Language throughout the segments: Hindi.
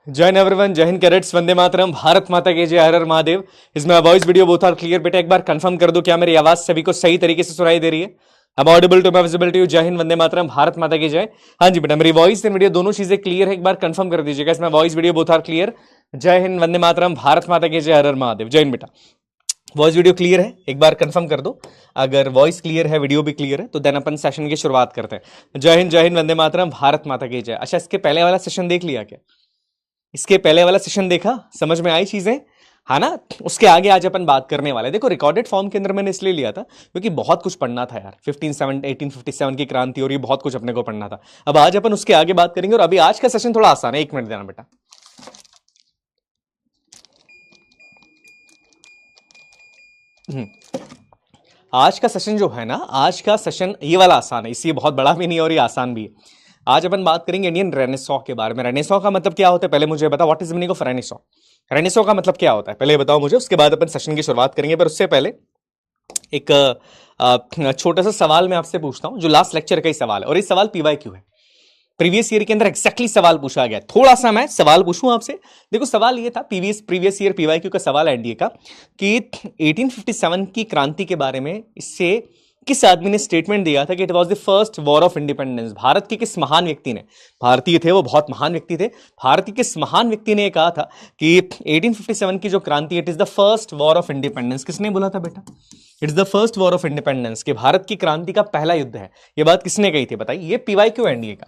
जय हिंद एवरीवन, जय हिंद कैडेट्स, वंदे मातरम, भारत माता की जय, हर हर महादेव। इसमें voice video both are clear. बेटा एक बार कंफर्म कर दो, क्या मेरी आवाज सभी को सही तरीके से सुनाई दे रही है? अब ऑडिबल टू, विजिबल टू? जय हिंद, वंदे मातरम, भारत माता की जय। हाँ जी बेटा, मेरी वॉइस एंड वीडियो दोनों चीजें क्लियर है, एक बार कंफर्म कर दीजिएगा। इसमें voice video both are clear. जय हिंद, वंदे मातरम, भारत माता की जय, हर हर महादेव। जय हिंद बेटा, वॉइस वीडियो क्लियर है, एक बार कंफर्म कर दो। अगर वॉइस क्लियर है, वीडियो भी क्लियर है, तो देन अपन सेशन की शुरुआत करते हैं। जय हिंद, वंदे मातरम, भारत माता की जय। अच्छा, इसके पहले वाला सेशन देख लिया क्या? इसके पहले वाला सेशन देखा, समझ में आई चीजें? हाँ ना। उसके आगे आज अपन बात करने वाले। देखो, रिकॉर्डेड फॉर्म के अंदर मैंने इसलिए लिया था क्योंकि बहुत कुछ पढ़ना था यार। 1857 की क्रांति और ये बहुत कुछ अपने को पढ़ना था। अब आज अपन उसके आगे बात करेंगे। और अभी आज का सेशन थोड़ा आसान है, 1 मिनट देना बेटा। आज का सेशन जो है ना, आज का सेशन ये वाला आसान है, इसलिए बहुत बड़ा भी नहीं और ये आसान भी है। आज अपन बात करेंगे इंडियन रेनेसॉ के बारे में। रेनेसॉ का मतलब क्या होता है, पहले मुझे बताओ, what is the meaning of Renaissance? Renaissance का मतलब क्या होता है, पहले बताओ मुझे, उसके बाद अपन सेशन की शुरुआत करेंगे। पर उससे पहले एक छोटा सा सवाल मैं आपसे पूछता हूं, जो लास्ट लेक्चर का ही सवाल है, और ये सवाल PYQ है। प्रीवियस ईयर के अंदर एग्जैक्टली सवाल पूछा गया। थोड़ा सा मैं सवाल पूछूं आपसे। देखो, सवाल ये था, प्रीवियस ईयर PYQ का सवाल एनडीए का, कि 1857 की क्रांति के बारे में इससे किस आदमी ने स्टेटमेंट दिया था कि it was the first war of independence. Bharat के किस महान व्यक्ति ने, भारतीय थे वो, बहुत महान व्यक्ति थे, भारत के किस महान व्यक्ति ने कहा था कि 1857 की जो क्रांति, it is the first war of independence? किसने बोला था बेटा? It's the first war of independence, कि भारत की क्रांति का पहला युद्ध है। ये बात किसने कही थी बताइए? ये PYQ एनडीए का,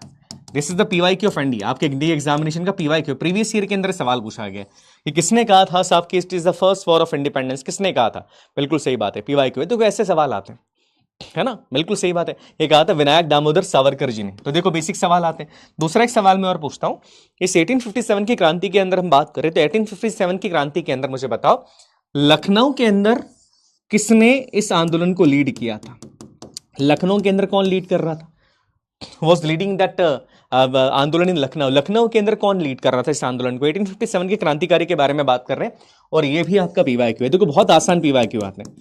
this is the PYQ of NDA, आपके इंडिया एग्जामिनेशन का PYQ, प्रीवियस ईयर के अंदर सवाल पूछा गया कि किसने कहा था साहब कि it is the first war of independence? किसने कहा था? बिल्कुल सही बात है, PYQ है। तो ऐसे सवाल आते हैं, है ना, बिल्कुल सही बात है। ये कहा था विनायक दामोदर सावरकर जी ने। तो देखो, बेसिक सवाल आते हैं। दूसरा एक सवाल मैं और पूछता हूं, इस 1857 की क्रांति के अंदर हम बात करें तो 1857 की क्रांति के अंदर मुझे बताओ, लखनऊ के अंदर किसने इस आंदोलन को लीड किया था? लखनऊ के अंदर कौन लीड कर रहा था? वॉज लीडिंग दैट आंदोलन इन लखनऊ। लखनऊ के अंदर कौन लीड कर रहा था इस आंदोलन को? 1857 के क्रांतिकारी के बारे में बात कर रहे हैं, और ये भी आपका PYQ है। देखो, बहुत आसान PYQ आते हैं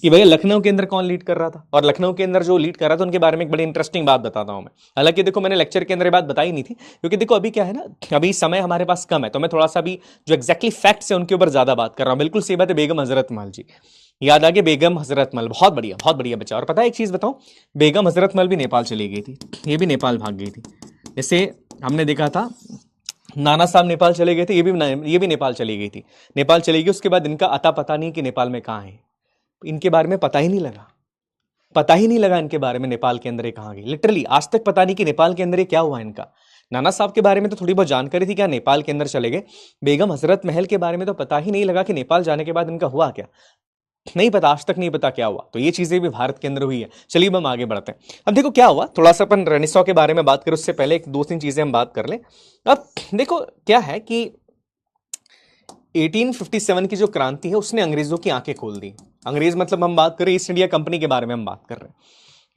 कि भैया लखनऊ के अंदर कौन लीड कर रहा था, और लखनऊ के अंदर जो लीड कर रहा था उनके बारे में एक बड़ी इंटरेस्टिंग बात बताता हूं मैं। हालांकि देखो, मैंने लेक्चर के अंदर ये बात बताई नहीं थी, क्योंकि देखो अभी क्या है ना, अभी समय हमारे पास कम है, तो मैं थोड़ा सा भी जो एक्जैक्टली फैक्ट्स है उनके ऊपर ज्यादा बात कर रहा हूं। बिल्कुल सही बात है, बेगम हजरत महल जी, याद आ गया, बेगम हजरत महल, बहुत बढ़िया बच्चा। और पता है एक चीज बताऊं, बेगम हजरत महल भी नेपाल चली गई थी, ये भी नेपाल भाग गई थी। जैसे हमने देखा था नाना साहब नेपाल चले गए थे, ये भी नेपाल चली गई थी। नेपाल चली गई, उसके बाद इनका अता पता नहीं कि नेपाल में कहां है, इनके बारे में पता ही नहीं लगा इनके बारे में, नेपाल के अंदर कहां गई। लिटरली आज तक पता नहीं कि नेपाल के अंदर क्या हुआ इनका। नाना साहब के बारे में तो थोड़ी बहुत जानकारी थी, क्या नेपाल के अंदर चले गए। बेगम हजरत महल के बारे में तो पता ही नहीं लगा कि नेपाल जाने के बाद इनका हुआ क्या, नहीं पता, आज तक नहीं पता क्या हुआ। तो ये चीजें भी भारत के अंदर हुई है। चलिए हम आगे बढ़ते हैं। अब देखो क्या हुआ, थोड़ा सा अपन रेनेसॉ के बारे में बात करें उससे पहले एक 2-3 चीजें हम बात कर लें। अब देखो क्या है कि 1857 की जो क्रांति है उसने अंग्रेजों की आंखें खोल दी। अंग्रेज मतलब हम बात करें ईस्ट इंडिया कंपनी के बारे में हम बात कर रहे हैं।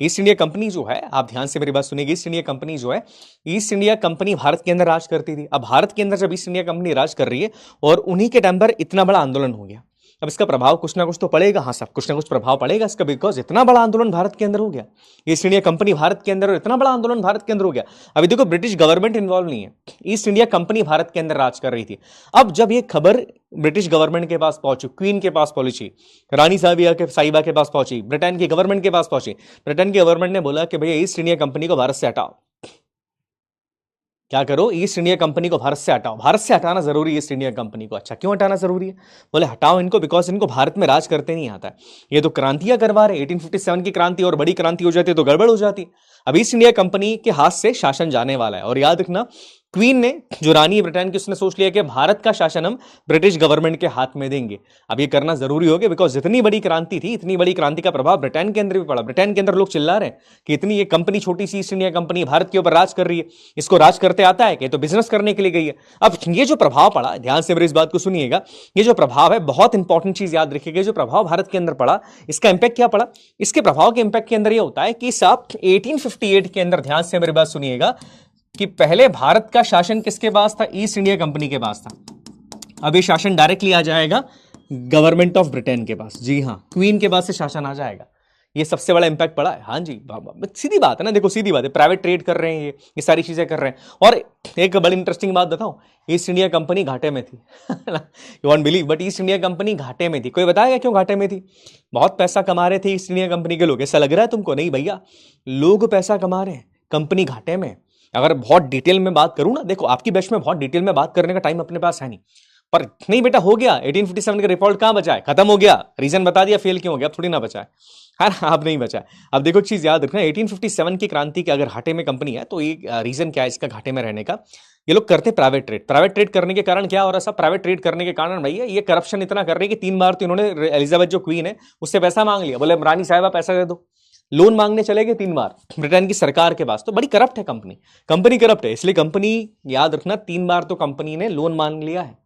ईस्ट इंडिया कंपनी जो है, आप ध्यान से मेरी बात सुनिएगा, ईस्ट इंडिया कंपनी जो है, ईस्ट इंडिया कंपनी भारत के अंदर राज करती थी। अब भारत के अंदर जब ईस्ट इंडिया कंपनी राज कर रही है और उन्हीं के टाइम पर इतना बड़ा आंदोलन हो गया, अब इसका प्रभाव कुछ ना कुछ तो पड़ेगा। हाँ साहब, कुछ ना कुछ प्रभाव पड़ेगा इसका, बिकॉज इतना बड़ा आंदोलन भारत के अंदर हो गया, ईस्ट इंडिया कंपनी भारत के अंदर, इतना बड़ा आंदोलन भारत के अंदर हो गया। अभी देखो, ब्रिटिश गवर्नमेंट इन्वॉल्व नहीं है, ईस्ट इंडिया कंपनी भारत के अंदर राज कर रही थी। अब जब ये खबर ब्रिटिश गवर्नमेंट के पास पहुंची, क्वीन के पास पहुंची, रानी साहिबा के पास पहुंची, ब्रिटेन की गवर्नमेंट के पास पहुंची, ब्रिटेन की गवर्नमेंट ने बोला कि भैया ईस्ट इंडिया कंपनी को भारत से हटाओ। क्या करो, ईस्ट इंडिया कंपनी को भारत से हटाओ। भारत से हटाना जरूरी है ईस्ट इंडिया कंपनी को। अच्छा, क्यों हटाना जरूरी है? बोले हटाओ इनको, बिकॉज इनको भारत में राज करते नहीं आता है, ये तो क्रांतियां करवा रहे। 1857 की क्रांति और बड़ी क्रांति हो जाती है तो गड़बड़ हो जाती। अब ईस्ट इंडिया कंपनी के हाथ से शासन जाने वाला है, और याद रखना, क्वीन ने, जो रानी ब्रिटेन की, उसने सोच लिया कि भारत का शासन हम ब्रिटिश गवर्नमेंट के हाथ में देंगे। अब ये करना जरूरी हो गया, बिकॉज जितनी बड़ी क्रांति थी, इतनी बड़ी क्रांति का प्रभाव ब्रिटेन के अंदर भी पड़ा। ब्रिटेन के अंदर लोग चिल्ला रहे हैं कि इतनी ये कंपनी, छोटी सी ईस्ट इंडिया कंपनी भारत के ऊपर राज कर रही है, इसको राज करते आता है कि तो बिजनेस करने के लिए गई है। अब ये जो प्रभाव पड़ा, ध्यान से मेरी इस बात को सुनिएगा, ये जो प्रभाव है, बहुत इंपॉर्टेंट चीज याद रखिएगा, जो प्रभाव भारत के अंदर पड़ा, इसका इंपैक्ट क्या पड़ा? इसके प्रभाव के इंपैक्ट के अंदर ये होता है कि साहब 1858 के अंदर, ध्यान से मेरी बात सुनिएगा, कि पहले भारत का शासन किसके पास था? ईस्ट इंडिया कंपनी के पास था। अब ये शासन डायरेक्टली आ जाएगा गवर्नमेंट ऑफ ब्रिटेन के पास। जी हां, क्वीन के पास से शासन आ जाएगा। ये सबसे बड़ा इंपैक्ट पड़ा है। हाँ जी, सीधी बात है ना, देखो सीधी बात है, प्राइवेट ट्रेड कर रहे हैं, ये सारी चीजें कर रहे हैं। और एक बड़ी इंटरेस्टिंग बात बताऊं, ईस्ट इंडिया कंपनी घाटे में थी। You won't believe, but east India company घाटे में थी। कोई बताएगा क्यों घाटे में थी? बहुत पैसा कमा रहे थे ईस्ट इंडिया कंपनी के लोग। ऐसा लग रहा है तुमको? नहीं भैया, लोग पैसा कमा रहे हैं, कंपनी घाटे में। अगर बहुत डिटेल में बात करूं ना, देखो आपकी बैच में बहुत डिटेल में बात करने का टाइम अपने पास है नहीं, पर नहीं बेटा, हो गया 1857 का रिपोर्ट, कहां बचा है? खत्म हो गया, रीजन बता दिया, फेल क्यों हो गया, अब थोड़ी ना बचा है ना, अब नहीं बचा है। अब देखो एक चीज याद रखना, 1857 की क्रांति के अगर घाटे में कंपनी है तो एक रीजन क्या है इसका घाटे में रहने का? ये लोग करते प्राइवेट ट्रेड। प्राइवेट ट्रेड करने के कारण क्या हो रहा है? सब प्राइवेट ट्रेड करने के कारण भैया ये करप्शन इतना कर रहे हैं कि 3 बार तो इन्होंने एलिजाबेथ जो क्वीन है उससे पैसा मांग लिया, बोले रानी साहिबा पैसा दे दो, लोन मांगने चले गए 3 बार ब्रिटेन की सरकार के पास। तो बड़ी करप्ट है कंपनी, कंपनी करप्ट है, इसलिए कंपनी, याद रखना, 3 बार तो कंपनी ने लोन मांग लिया है,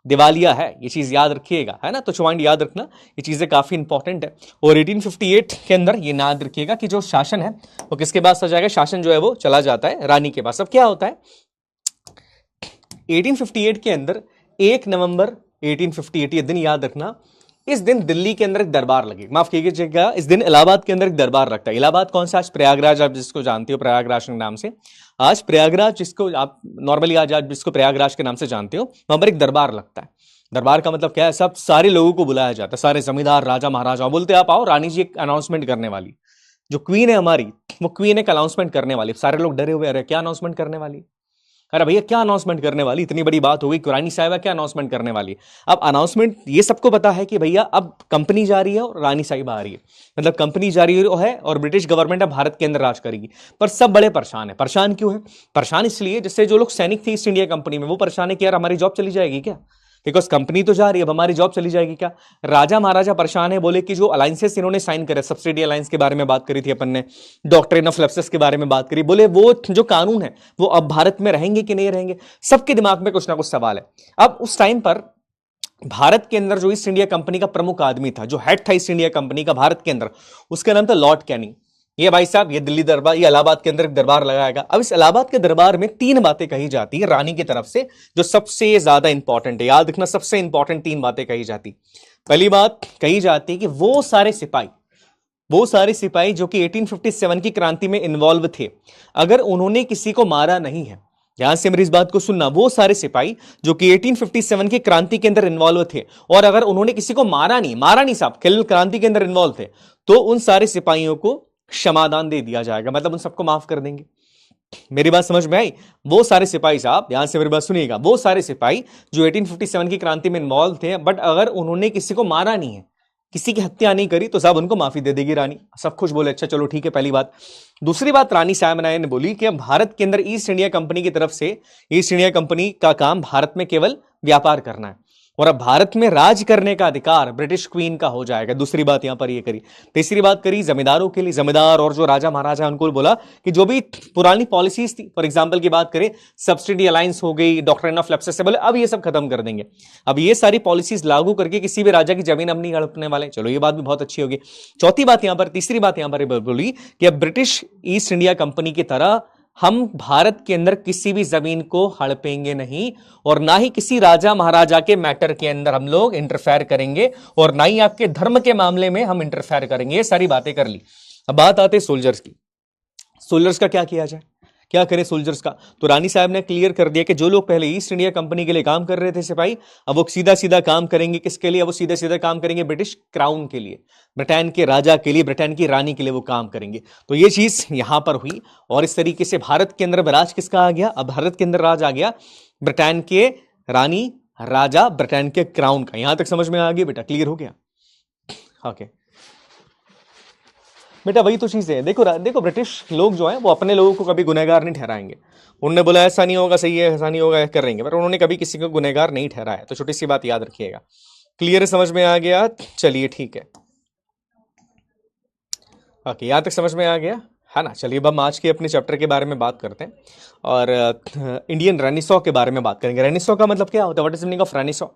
दिवालिया है, ये चीज याद रखिएगा, है ना। तो पॉइंट याद रखना, ये चीजें काफी इंपॉर्टेंट है। और 1858 के अंदर ये याद रखिएगा कि जो शासन है वो किसके पास आ जाएगा? शासन जो है वो चला जाता है रानी के पास। अब क्या होता है 1858 के अंदर, 1 नवंबर 1858, ये दिन याद रखना, इस दिन दिल्ली के अंदर एक दरबार लगे, माफ कीजिएगा, इस दिन इलाहाबाद के अंदर एक दरबार लगता है। इलाहाबाद कौन सा? आज प्रयागराज, आप जिसको जानते हो प्रयागराज के नाम से, आज प्रयागराज जिसको आप नॉर्मली आज जिसको प्रयागराज के नाम से जानते हो, वहां पर एक दरबार लगता है। दरबार का मतलब क्या है? सब सारे लोगों को बुलाया जाता है, सारे जमींदार, राजा महाराजा, बोलते आप आओ, रानी जी एक अनाउंसमेंट करने वाली, जो क्वीन है हमारी, वो क्वीन एक अनाउंसमेंट करने वाली। सारे लोग डरे हुए, अरे क्या अनाउंसमेंट करने वाली? अरे भैया क्या अनाउंसमेंट करने वाली? इतनी बड़ी बात हो गई, रानी साहिबा क्या अनाउंसमेंट करने वाली? अब अनाउंसमेंट ये सबको पता है कि भैया अब कंपनी जा रही है और रानी साहिबा आ रही है, मतलब कंपनी जा रही है और ब्रिटिश गवर्नमेंट अब भारत के अंदर राज करेगी। पर सब बड़े परेशान है। परेशान क्यों है? परेशान इसलिए, जैसे जो लोग सैनिक थे ईस्ट इंडिया कंपनी में, वो परेशान है कि यार हमारी जॉब चली जाएगी क्या, बिकॉज कंपनी तो जा रही है, अब हमारी जॉब चली जाएगी क्या। राजा महाराजा परेशान है, बोले कि जो अलायंसेस इन्होंने साइन करे, सब्सिडी अलायंस के बारे में बात करी थी अपन ने, डॉक्ट्रिन ऑफ लेप्सिस के बारे में बात करी, बोले वो जो कानून है वो अब भारत में रहेंगे कि नहीं रहेंगे। सबके दिमाग में कुछ ना कुछ सवाल है। अब उस टाइम पर भारत के अंदर जो ईस्ट इंडिया कंपनी का प्रमुख आदमी था, जो हेड था ईस्ट इंडिया कंपनी का भारत के अंदर, उसका नाम था लॉर्ड कैनिंग। ये भाई साहब, ये दिल्ली दरबार, ये इलाहाबाद के अंदर एक दरबार लगाएगा। अब इस इलाहाबाद के दरबार में 3 बातें कही जाती है रानी की तरफ से, जो सबसे ज्यादा इंपॉर्टेंट है। याद रखना, सबसे इंपॉर्टेंट 3 बातें कही जाती। पहली बात कही जाती है कि वो सारे सिपाही जो कि 1857 की क्रांति में इन्वॉल्व थे, अगर उन्होंने किसी को मारा नहीं है, ध्यान से मेरी इस बात को सुनना, वो सारे सिपाही जो कि 1857 की क्रांति के अंदर इन्वॉल्व थे, और अगर उन्होंने किसी को मारा नहीं साहब, क्रांति के अंदर इन्वॉल्व थे, तो उन सारे सिपाहियों को क्षमादान दे दिया जाएगा, मतलब उन सबको माफ कर देंगे। मेरी बात समझ में आई? वो सारे सिपाही साहब, ध्यान से मेरी बात सुनिएगा, वो सारे सिपाही जो 1857 की क्रांति में इन्वॉल्व थे, बट अगर उन्होंने किसी को मारा नहीं है, किसी की हत्या नहीं करी, तो साहब उनको माफी दे देगी रानी। सब खुश बोले, अच्छा चलो ठीक है, पहली बात। दूसरी बात रानी साहब ने बोली कि भारत के अंदर ईस्ट इंडिया कंपनी की तरफ से, ईस्ट इंडिया कंपनी का काम भारत में केवल व्यापार करना है, और अब भारत में राज करने का अधिकार ब्रिटिश क्वीन का हो जाएगा। दूसरी बात यहां पर ये करी। तीसरी बात करी जमींदारों के लिए, जमींदार और जो राजा महाराजा, उनको बोला कि जो भी पुरानी पॉलिसीज थी, फॉर एग्जांपल की बात करें, सब्सिडी अलायंस हो गई, डॉक्ट्रिन ऑफ लेप्सिस से, बोले अब ये सब खत्म कर देंगे, अब ये सारी पॉलिसीज लागू करके किसी भी राजा की जमीन अब नहीं हड़पने वाले। चलो ये बात भी बहुत अच्छी होगी। चौथी बात यहां पर, तीसरी बात यहां पर बोली कि अब ब्रिटिश ईस्ट इंडिया कंपनी की तरह हम भारत के अंदर किसी भी जमीन को हड़पेंगे नहीं, और ना ही किसी राजा महाराजा के मैटर के अंदर हम लोग इंटरफेयर करेंगे, और ना ही आपके धर्म के मामले में हम इंटरफेयर करेंगे। ये सारी बातें कर ली। अब बात आते सोल्जर्स की। सोल्जर्स का क्या किया जाए, क्या करें सोल्जर्स का? तो रानी साहब ने क्लियर कर दिया कि जो लोग पहले ईस्ट इंडिया कंपनी के लिए काम कर रहे थे सिपाही, अब वो सीधा सीधा काम करेंगे किसके लिए? अब वो सीधा सीधा काम करेंगे ब्रिटिश क्राउन के लिए, ब्रिटेन के राजा के लिए, ब्रिटेन की रानी के लिए वो काम करेंगे। तो ये चीज यहां पर हुई, और इस तरीके से भारत के अंदर राज किसका आ गया? अब भारत के अंदर राज आ गया ब्रिटेन के रानी, राजा, ब्रिटेन के क्राउन का। यहां तक समझ में आ गया बेटा? क्लियर हो गया? ओके बेटा, वही तो चीज है। देखो ब्रिटिश लोग जो हैं वो अपने लोगों को कभी गुनहगार नहीं ठहराएंगे। उन्होंने बोला ऐसा नहीं होगा, सही है, ऐसा नहीं होगा, करेंगे, पर उन्होंने कभी किसी को गुनहगार नहीं ठहराया। तो छोटी सी बात याद रखिएगा। क्लियर है? समझ में आ गया? चलिए ठीक है, ओके, यहां तक समझ में आ गया है ना। चलिए अब हम आज के अपने चैप्टर के बारे में बात करते हैं, और इंडियन रेनेसॉ के बारे में बात करेंगे। रेनेसॉ का मतलब क्या होता है? What is meaning of Renaissance?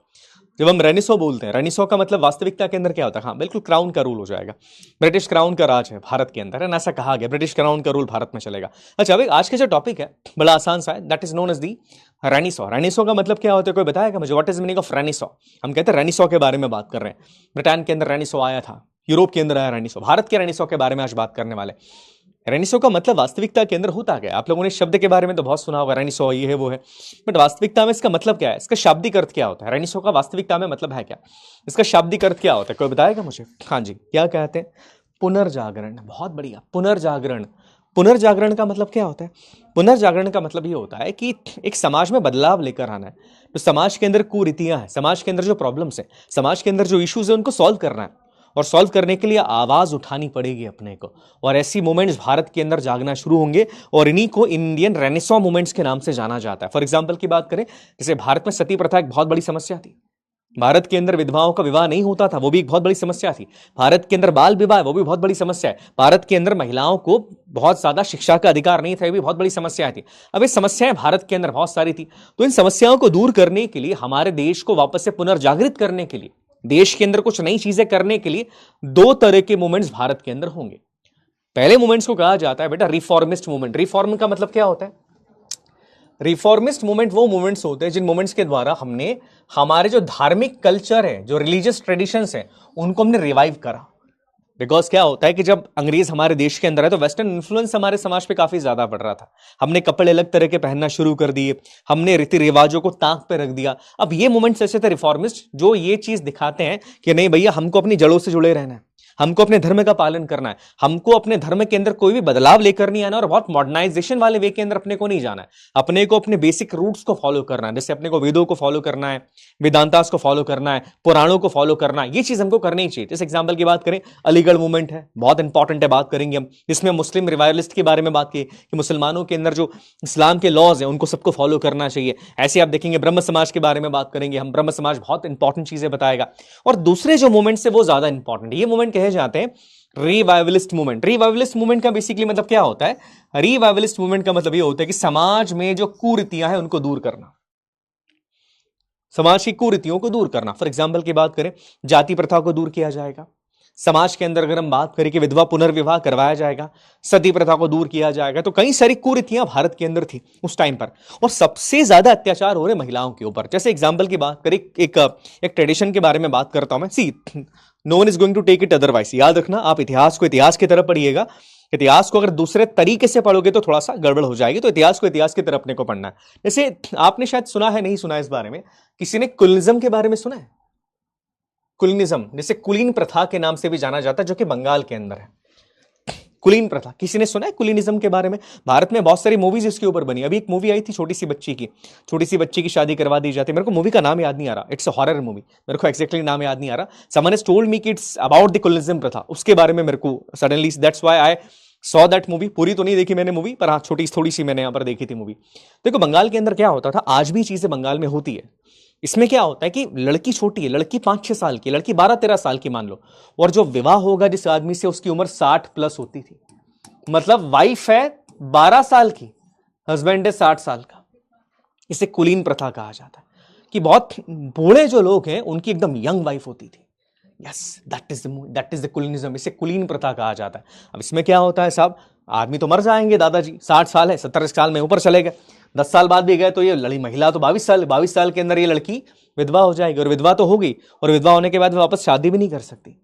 जब हम रेनेसॉ बोलते हैं, रेनेसॉ का मतलब वास्तविकता के अंदर क्या होता है? हाँ बिल्कुल, क्राउन का रूल हो जाएगा, ब्रिटिश क्राउन का राज है भारत के अंदर, है ना, ऐसा कहा गया, ब्रिटिश क्राउन का रूल भारत में चलेगा। अच्छा, अभी आज का जो टॉपिक है बड़ा आसान सा है, that is known as the renaissance. Renaissance का मतलब क्या होता है? कोई बताएगा मुझे? What is meaning of renaissance? हम कहते हैं रेनेसॉ के बारे में बात कर रहे हैं। ब्रिटेन के अंदर रेनेसॉ आया था, यूरोप के अंदर आया रेनेसो। भारत के रेनेसो के बारे में आज बात करने वाले। रेनेसो का मतलब वास्तविकता के अंदर होता क्या? आप लोगों ने शब्द के बारे में तो बहुत सुना होगा, रेनेसो ये है वो है, बट वास्तविकता में इसका मतलब क्या है? इसका शाब्दिक अर्थ क्या होता है? रेनेसो का वास्तविकता में मतलब है क्या? इसका शाब्दिक अर्थ क्या होता है? कोई बताएगा मुझे? हाँ जी, क्या कहते हैं? पुनर्जागरण। बहुत बढ़िया, पुनर्जागरण। पुनर्जागरण का मतलब क्या होता है? पुनर्जागरण का मतलब ये होता है कि एक समाज में बदलाव लेकर आना है। तो समाज के अंदर कुरीतियां हैं, समाज के अंदर जो प्रॉब्लम्स है, समाज के अंदर जो इश्यूज है, उनको सॉल्व करना है, और सॉल्व करने के लिए आवाज उठानी पड़ेगी अपने को। और ऐसी मूवमेंट्स भारत के अंदर जागना शुरू होंगे, और इन्हीं को इंडियन रेनेसॉ मूवमेंट्स के नाम से जाना जाता है। फॉर एग्जाम्पल की बात करें, जैसे भारत में सती प्रथा एक बहुत बड़ी समस्या थी। भारत के अंदर विधवाओं का विवाह नहीं होता था, वो भी एक बहुत बड़ी समस्या थी। भारत के अंदर बाल विवाह, वो भी बहुत बड़ी समस्या है। भारत के अंदर महिलाओं को बहुत ज्यादा शिक्षा का अधिकार नहीं था, ये भी बहुत बड़ी समस्या थी। अब ये समस्याएं भारत के अंदर बहुत सारी थी। तो इन समस्याओं को दूर करने के लिए, हमारे देश को वापस से पुनर्जागृत करने के लिए, देश के अंदर कुछ नई चीजें करने के लिए दो तरह के मूवमेंट्स भारत के अंदर होंगे। पहले मूवमेंट्स को कहा जाता है बेटा रिफॉर्मिस्ट मूवमेंट। रिफॉर्म का मतलब क्या होता है? रिफॉर्मिस्ट मूवमेंट वो मूवमेंट्स होते हैं जिन मूवमेंट्स के द्वारा हमने हमारे जो धार्मिक कल्चर है, जो रिलीजियस ट्रेडिशंस है, उनको हमने रिवाइव करा। बिकॉज क्या होता है कि जब अंग्रेज हमारे देश के अंदर है तो वेस्टर्न इन्फ्लुएंस हमारे समाज पे काफी ज्यादा पड़ रहा था। हमने कपड़े अलग तरह के पहनना शुरू कर दिए, हमने रीति रिवाजों को ताक पे रख दिया। अब ये मूवमेंट्स ऐसे थे रिफॉर्मिस्ट, जो ये चीज दिखाते हैं कि नहीं भैया, हमको अपनी जड़ों से जुड़े रहना है, हमको अपने धर्म का पालन करना है, हमको अपने धर्म के अंदर कोई भी बदलाव लेकर नहीं आना, और बहुत मॉडर्नाइजेशन वाले वे के अंदर अपने को नहीं जाना है। अपने को अपने बेसिक रूट्स को फॉलो करना है। जैसे अपने को वेदों को फॉलो करना है, वेदांतास को फॉलो करना है, पुराणों को फॉलो करना है, ये चीज हमको करनी चाहिए। जैसे एग्जाम्पल की बात करें, अलीगढ़ मूवमेंट है, बहुत इंपॉर्टेंट है, बात करेंगे हम। इसमें मुस्लिम रिवाइवलिस्ट के बारे में बात की कि मुसलमानों के अंदर जो इस्लाम के लॉज हैं उनको सबको फॉलो करना चाहिए। ऐसे आप देखेंगे ब्रह्म समाज के बारे में बात करेंगे हम। ब्रह्म समाज बहुत इंपॉर्टेंट चीजें बताएगा। और दूसरे जो मूवमेंट्स है वो ज्यादा इंपॉर्टेंट, ये मूवमेंट कहे जाते हैं रिवाइवलिस्ट मूवमेंट। रिवाइवलिस्ट मूवमेंट का बेसिकली मतलब क्या होता है? रिवाइवलिस्ट मूवमेंट का मतलब ये होता है कि समाज में जो कुरीतियां हैं उनको दूर करना, समाज की कुरीतियों को दूर करना। फॉर एग्जाम्पल की बात करें, जाति प्रथा को दूर किया जाएगा। समाज के अंदर अगर हम बात करें कि विधवा पुनर्विवाह करवाया जाएगा, सती प्रथा को दूर किया जाएगा। तो कई सारी कुरीतियां भारत के अंदर थी उस टाइम पर, और सबसे ज्यादा अत्याचार हो रहे महिलाओं के ऊपर। जैसे एग्जाम्पल की बात करें, एक ट्रेडिशन के बारे में बात करता हूं मैं। See, no one is going to take it otherwise. याद रखना, आप इतिहास को इतिहास की तरफ पढ़िएगा। इतिहास को अगर दूसरे तरीके से पढ़ोगे तो थोड़ा सा गड़बड़ हो जाएगी। तो इतिहास को इतिहास की तरफ अपने को पढ़ना है। जैसे आपने शायद सुना है, नहीं सुना इस बारे में, किसी ने कुलिनिज्म के बारे में सुना है? कुलिनिज्म, जिसे कुलीन प्रथा के नाम से भी जाना जाता है, जो कि बंगाल के अंदर है। कुलीन प्रथा, किसी ने सुना है कुलीनिज्म के बारे में? भारत में बहुत सारी मूवीज इसके ऊपर बनी। अभी एक मूवी आई थी छोटी सी बच्ची की शादी करवा दी जाती है। मेरे को मूवी का नाम याद नहीं आ रहा, इट्स अ हॉरर मूवी, मेरे को एक्जैक्टली नाम याद नहीं आ रहा। समवन हैज टोल्ड मी कि इट्स अबाउट द कुलीनिज्म प्रथा, उसके बारे में मेरे को suddenly, that's why I saw that movie. पूरी तो नहीं देखी मैंने मूवी, पर हाँ थोड़ी सी मैंने यहाँ पर देखी थी मूवी। देखो बंगाल के अंदर क्या होता था, आज भी चीजें बंगाल में होती है। इसमें क्या होता है कि लड़की छोटी है, लड़की 5-6 साल की, लड़की 12-13 साल की मान लो, और जो विवाह होगा जिस आदमी से, उसकी उम्र 60+ होती थी। मतलब वाइफ है 12 साल की, हस्बैंड है 60 साल का। इसे कुलीन प्रथा कहा जाता है कि बहुत बूढ़े जो लोग हैं उनकी एकदम यंग वाइफ होती थी। Yes, that is the kulinism. इसे कुलीन प्रथा कहा जाता है। अब इसमें क्या होता है साहब, आदमी तो मर जाएंगे, दादाजी 60 साल है, 70 साल में ऊपर चले गए, 10 साल बाद भी गए तो ये लड़ी महिला तो 22 साल के अंदर ये लड़की विधवा हो जाएगी। और विधवा तो होगी, और विधवा होने के बाद वापस शादी भी नहीं कर सकती,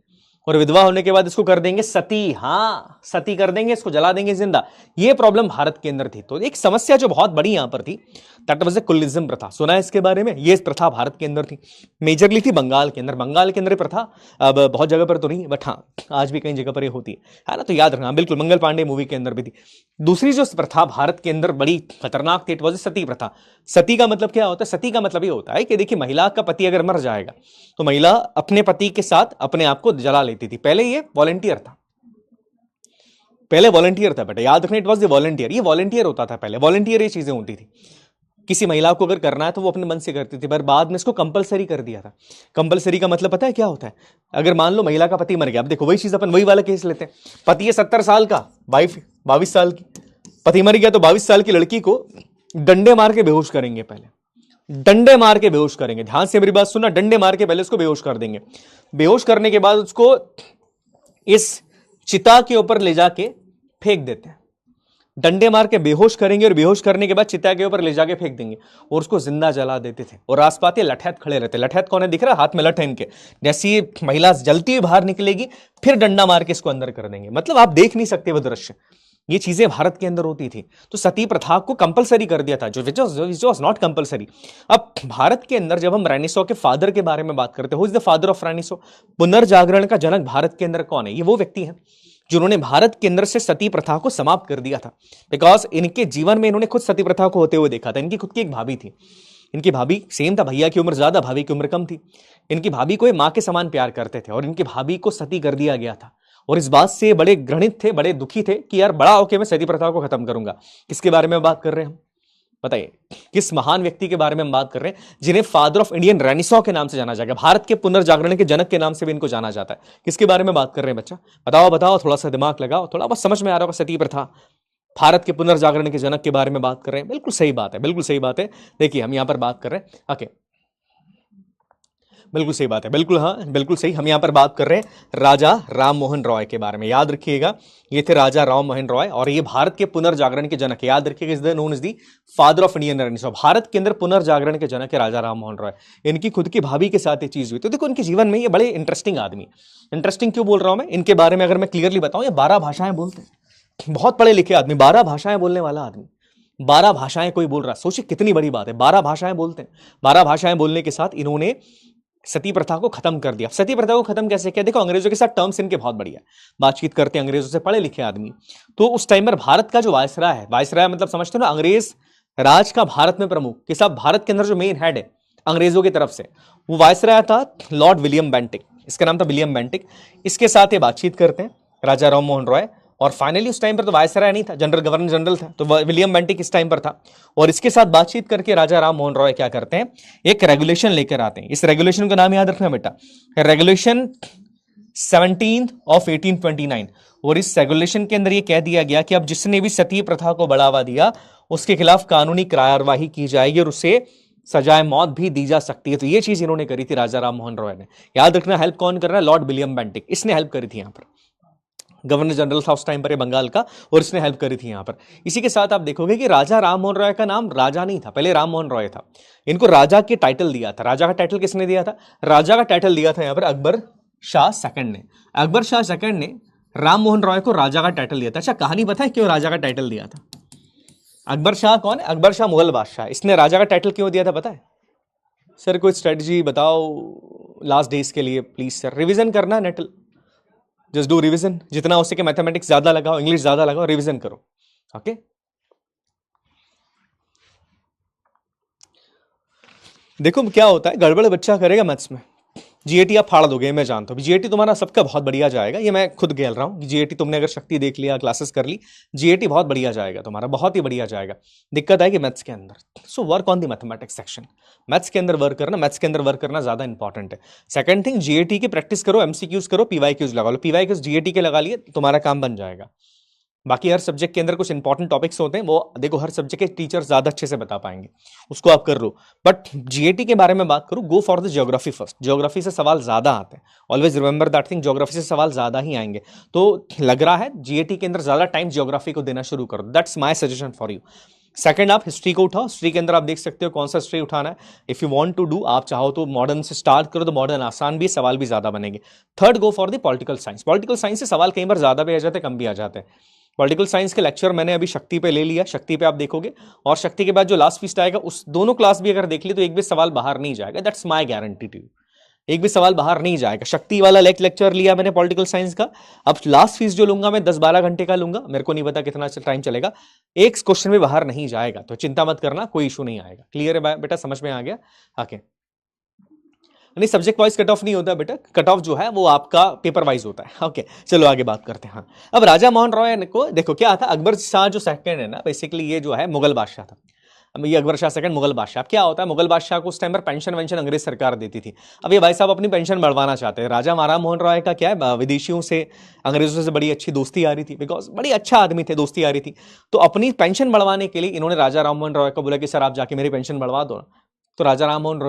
और विधवा होने के बाद इसको कर देंगे सती। हाँ, सती कर देंगे, इसको जला देंगे जिंदा। ये प्रॉब्लम भारत के अंदर थी। तो एक समस्या जो बहुत बड़ी यहां पर थी, दैट वाज द कुलिनिज्म प्रथा। सुना है इसके बारे में? ये प्रथा भारत के अंदर थी, मेजरली थी बंगाल के अंदर। बंगाल के अंदर प्रथा अब बहुत जगह पर तो नहीं, बट हाँ आज भी कई जगह पर ये होती है ना। तो याद रखना, बिल्कुल मंगल पांडे मूवी के अंदर भी थी। दूसरी जो प्रथा भारत के अंदर बड़ी खतरनाक थी, इट वाज सती प्रथा। सती का मतलब क्या होता है? सती का मतलब ये होता है कि देखिए, महिला का पति अगर मर जाएगा तो महिला अपने पति के साथ अपने आप को जला लेती थी। पहले ये वॉलंटियर था, बेटा याद रखना, इट वाज द वॉलंटियर। ये वॉलंटियर होता था पहले, वॉलंटियर ये चीजें होती थी। किसी महिला को अगर करना है तो वो अपने मन से करती थी, पर बाद में इसको कंपलसरी कर दिया था। कंपलसरी का मतलब पता है क्या होता है? अगर मान लो महिला का पति मर गया, अब देखो वही चीज अपन वही वाला केस लेते हैं। पति है 70 साल का, वाइफ 22 साल की, पति मर गया तो 22 साल की लड़की को डंडे मार के बेहोश करेंगे। पहले डंडे मार के बेहोश करेंगे, ध्यान से मेरी बात सुनना, डंडे मार के पहले उसको बेहोश कर देंगे। बेहोश करने के बाद उसको इस चिता के ऊपर ले जाके फेंक देते हैं। डंडे मार के बेहोश करेंगे और बेहोश करने के बाद चिता के ऊपर ले जाके फेंक देंगे और उसको जिंदा जला देते थे। और आसपास ये लठैत खड़े रहते। लठैत कौन है दिख रहा है? हाथ में लठ है इनके। जैसी ये महिला जलती हुई बाहर निकलेगी फिर डंडा मार के इसको अंदर कर देंगे। मतलब आप देख नहीं सकते वो दृश्य। ये चीजें भारत के अंदर होती थी। तो सती प्रथा को कंपलसरी कर दिया था, जो विच वॉज नॉट कंपलसरी। अब भारत के अंदर जब हम रेनेसॉ के फादर के बारे में बात करते हैं, who is the father of Renaissance? पुनर्जागरण का जनक भारत के अंदर कौन है? ये वो व्यक्ति है जिन्होंने भारत के अंदर से सती प्रथा को समाप्त कर दिया था। बिकॉज इनके जीवन में इन्होंने खुद सती प्रथा को होते हुए देखा था। इनकी खुद की एक भाभी थी। इनकी भाभी सेम था, भैया की उम्र ज्यादा, भाभी की उम्र कम थी। इनकी भाभी को मां के समान प्यार करते थे और इनकी भाभी को सती कर दिया गया था। और इस बात से बड़े घृणित थे, बड़े दुखी थे कि यार बड़ा होके मैं सती प्रथा को खत्म करूंगा। किसके बारे में बात कर रहे हैं हम? बताइए, किस महान व्यक्ति के बारे में हम बात कर रहे हैं जिन्हें फादर ऑफ इंडियन रेनेसॉ के नाम से जाना जाएगा? भारत के पुनर्जागरण के जनक के नाम से भी इनको जाना जाता है। किसके बारे में बात कर रहे हैं बच्चा? बताओ बताओ, थोड़ा सा दिमाग लगाओ, थोड़ा बहुत समझ में आ रहा होगा। सती प्रथा, भारत के पुनर्जागरण के जनक के बारे में बात कर रहे हैं। बिल्कुल सही बात है, बिल्कुल सही बात है। देखिए हम यहां पर बात कर रहे हैं। ओके, बिल्कुल सही बात है, बिल्कुल, हाँ बिल्कुल सही। हम यहां पर बात कर रहे हैं राजा राम मोहन रॉय के बारे में। याद रखिएगा, ये थे राजा राम मोहन रॉय और ये भारत के पुनर्जागरण के जनक। याद रखिएगा, is the known is the father of Indian Renaissance. Bharat के अंदर पुनर्जागरण के जनक है राजा राम मोहन रॉय। इनकी खुद की भाभी के साथ ये चीज हुई। तो देखो इनके जीवन में ये बड़े इंटरेस्टिंग आदमी। इंटरेस्टिंग क्यों बोल रहा हूं मैं इनके बारे में? अगर मैं क्लियरली बताऊं, ये 12 भाषाएं बोलते हैं। बहुत पढ़े लिखे आदमी, 12 भाषाएं बोलने वाला आदमी। 12 भाषाएं कोई बोल रहा है, सोचिए कितनी बड़ी बात है। 12 भाषाएं बोलते हैं। 12 भाषाएं बोलने के साथ इन्होंने सती प्रथा को खत्म कर दिया। सती प्रथा को खत्म कैसे किया? देखो अंग्रेजों के साथ टर्म्स इनके बहुत बढ़िया, बातचीत करते हैं अंग्रेजों से, पढ़े लिखे आदमी। तो उस टाइम पर भारत का जो वायसराय है, वायसराय मतलब समझते हो ना, अंग्रेज राज का भारत में प्रमुख, कि साहब भारत के अंदर जो मेन हेड है अंग्रेजों की तरफ से, वो वायसराय था लॉर्ड विलियम बेंटिक। इसका नाम था विलियम बेंटिक। इसके साथ ये बातचीत करते हैं राजा राम मोहन रॉय। और फाइनली उस टाइम पर तो वायसराय नहीं था, जनरल गवर्नर जनरल था, तो विलियम बेंटिक इस टाइम पर था। और इसके साथ बातचीत करके राजा राम मोहन रॉय क्या करते हैं, एक रेगुलेशन लेकर आते हैं। इस रेगुलेशन का नाम याद रखना बेटा, रेगुलेशन 17 ऑफ 1829। और इस रेगुलेशन के अंदर ये कह दिया गया कि अब जिसने भी सती प्रथा को बढ़ावा दिया उसके खिलाफ कानूनी कार्यवाही की जाएगी और उसे सजाए मौत भी दी जा सकती है। तो ये चीज इन्होंने करी थी राजा राम मोहन रॉय ने। याद रखना, हेल्प कौन कर रहा है? Lord William Bentinck. इसने हेल्प करी थी। यहां पर गवर्नर जनरल था उस टाइम पर बंगाल का, और इसने हेल्प करी थी यहां पर। इसी के साथ आप देखोगे कि राजा राम मोहन रॉय का नाम राजा नहीं था, पहले राम मोहन रॉय था। इनको राजा के टाइटल दिया था। राजा का टाइटल किसने दिया था? राजा का टाइटल दिया था यहां पर अकबर शाह सेकंड ने। अकबर शाह सेकंड ने राम मोहन रॉय को राजा का टाइटल दिया था। अच्छा, कहानी पता है क्यों राजा का टाइटल दिया था? अकबर शाह कौन है? अकबर शाह मुगल बादशाह। इसने राजा का टाइटल क्यों दिया था पता है? सर कोई स्ट्रेटजी बताओ लास्ट डेज के लिए प्लीज सर। रिवीजन करना नेट, जस्ट डू रिवीजन, जितना हो सके। मैथमेटिक्स ज्यादा लगाओ, इंग्लिश ज्यादा लगाओ, रिवीजन करो। ओके, देखो क्या होता है, गड़बड़ बच्चा करेगा मैथ्स में, जीएटी आप फाड़ दोगे, मैं जानता हूँ। जीएटी तुम्हारा सबका बहुत बढ़िया जाएगा, ये मैं खुद खेल रहा हूँ। जीएटी तुमने अगर शक्ति देख लिया, क्लासेस कर ली, जीएटी बहुत बढ़िया जाएगा तुम्हारा, बहुत ही बढ़िया जाएगा। दिक्कत आएगी मैथ्स के अंदर। So work on the mathematics section. Maths के अंदर वर्क करना, मैथ्स के अंदर वर्क करना ज्यादा इंपॉर्टेंट है। सेकंड थिंग, जीएटी की प्रैक्टिस करो, एमसीक्यूज करो, पीवाईक्यूज लगा लो। पीवाईक्यूज जीएटी के लगा लिए, तुम्हारा काम बन जाएगा। बाकी हर सब्जेक्ट के अंदर कुछ इंपॉर्टेंट टॉपिक्स होते हैं, वो देखो हर सब्जेक्ट के टीचर ज्यादा अच्छे से बता पाएंगे, उसको आप कर लो। बट जीएटी के बारे में बात करूं, go for the geography first. Geography से सवाल ज्यादा आते हैं, always remember that thing. Geography से सवाल ज्यादा ही आएंगे। तो लग रहा है जीएटी के अंदर ज्यादा टाइम ज्योग्राफी को देना शुरू करो। That's my suggestion for you. Second, आप हिस्ट्री को उठाओ। हिस्ट्री के अंदर आप देख सकते हो कौन सा हिस्ट्री उठाना है। If you want to do, आप चाहो तो मॉडर्न से स्टार्ट करो, तो मॉडर्न आसान भी, सवाल भी ज्यादा बनेंगे। Third, go for the political science. Political science से सवाल कई बार ज्यादा भी आ जाते हैं, कम भी आ जाते हैं। पॉलिटिकल साइंस के लेक्चर मैंने अभी शक्ति पे ले लिया, शक्ति पे आप देखोगे, और शक्ति के बाद जो लास्ट फीस्ट आएगा, उस दोनों क्लास भी अगर देख ली तो एक भी सवाल बाहर नहीं जाएगा। That's my guarantee to you, एक भी सवाल बाहर नहीं जाएगा। शक्ति वाला लेक्चर लिया मैंने पॉलिटिकल साइंस का, अब लास्ट फीस जो लूंगा मैं 10-12 घंटे का लूंगा, मेरे को नहीं पता कितना टाइम चलेगा, एक क्वेश्चन भी बाहर नहीं जाएगा। तो चिंता मत करना, कोई इशू नहीं आएगा। क्लियर है बेटा, समझ में आ गया? ओके, नहीं सब्जेक्ट वाइज कट ऑफ नहीं होता बेटा, कट ऑफ जो है वो आपका पेपर वाइज होता है। ओके, चलो आगे बात करते हैं। हाँ, अब राजा मोहन रॉय को देखो क्या था, अकबर शाह जो सेकंड है ना, बेसिकली ये जो है मुगल बादशाह था। अब ये अकबर शाह सेकंड मुगल बादशाह। अब क्या होता है, मुगल बादशाह को उस टाइम पर पेंशन वेंशन अंग्रेज सरकार देती थी। अब ये भाई साहब अपनी पेंशन बढ़वाना चाहते हैं। राजा राम मोहन रॉय का क्या है, विदेशियों से, अंग्रेजों से बड़ी अच्छी दोस्ती आ रही थी, बिकॉज बड़ी अच्छा आदमी थे, दोस्ती आ रही थी। तो अपनी पेंशन बढ़वाने के लिए इन्होंने राजा राम मोहन रॉय को बोला कि सर आप जाके मेरी पेंशन बढ़वा दो। तो राजा राम मोहन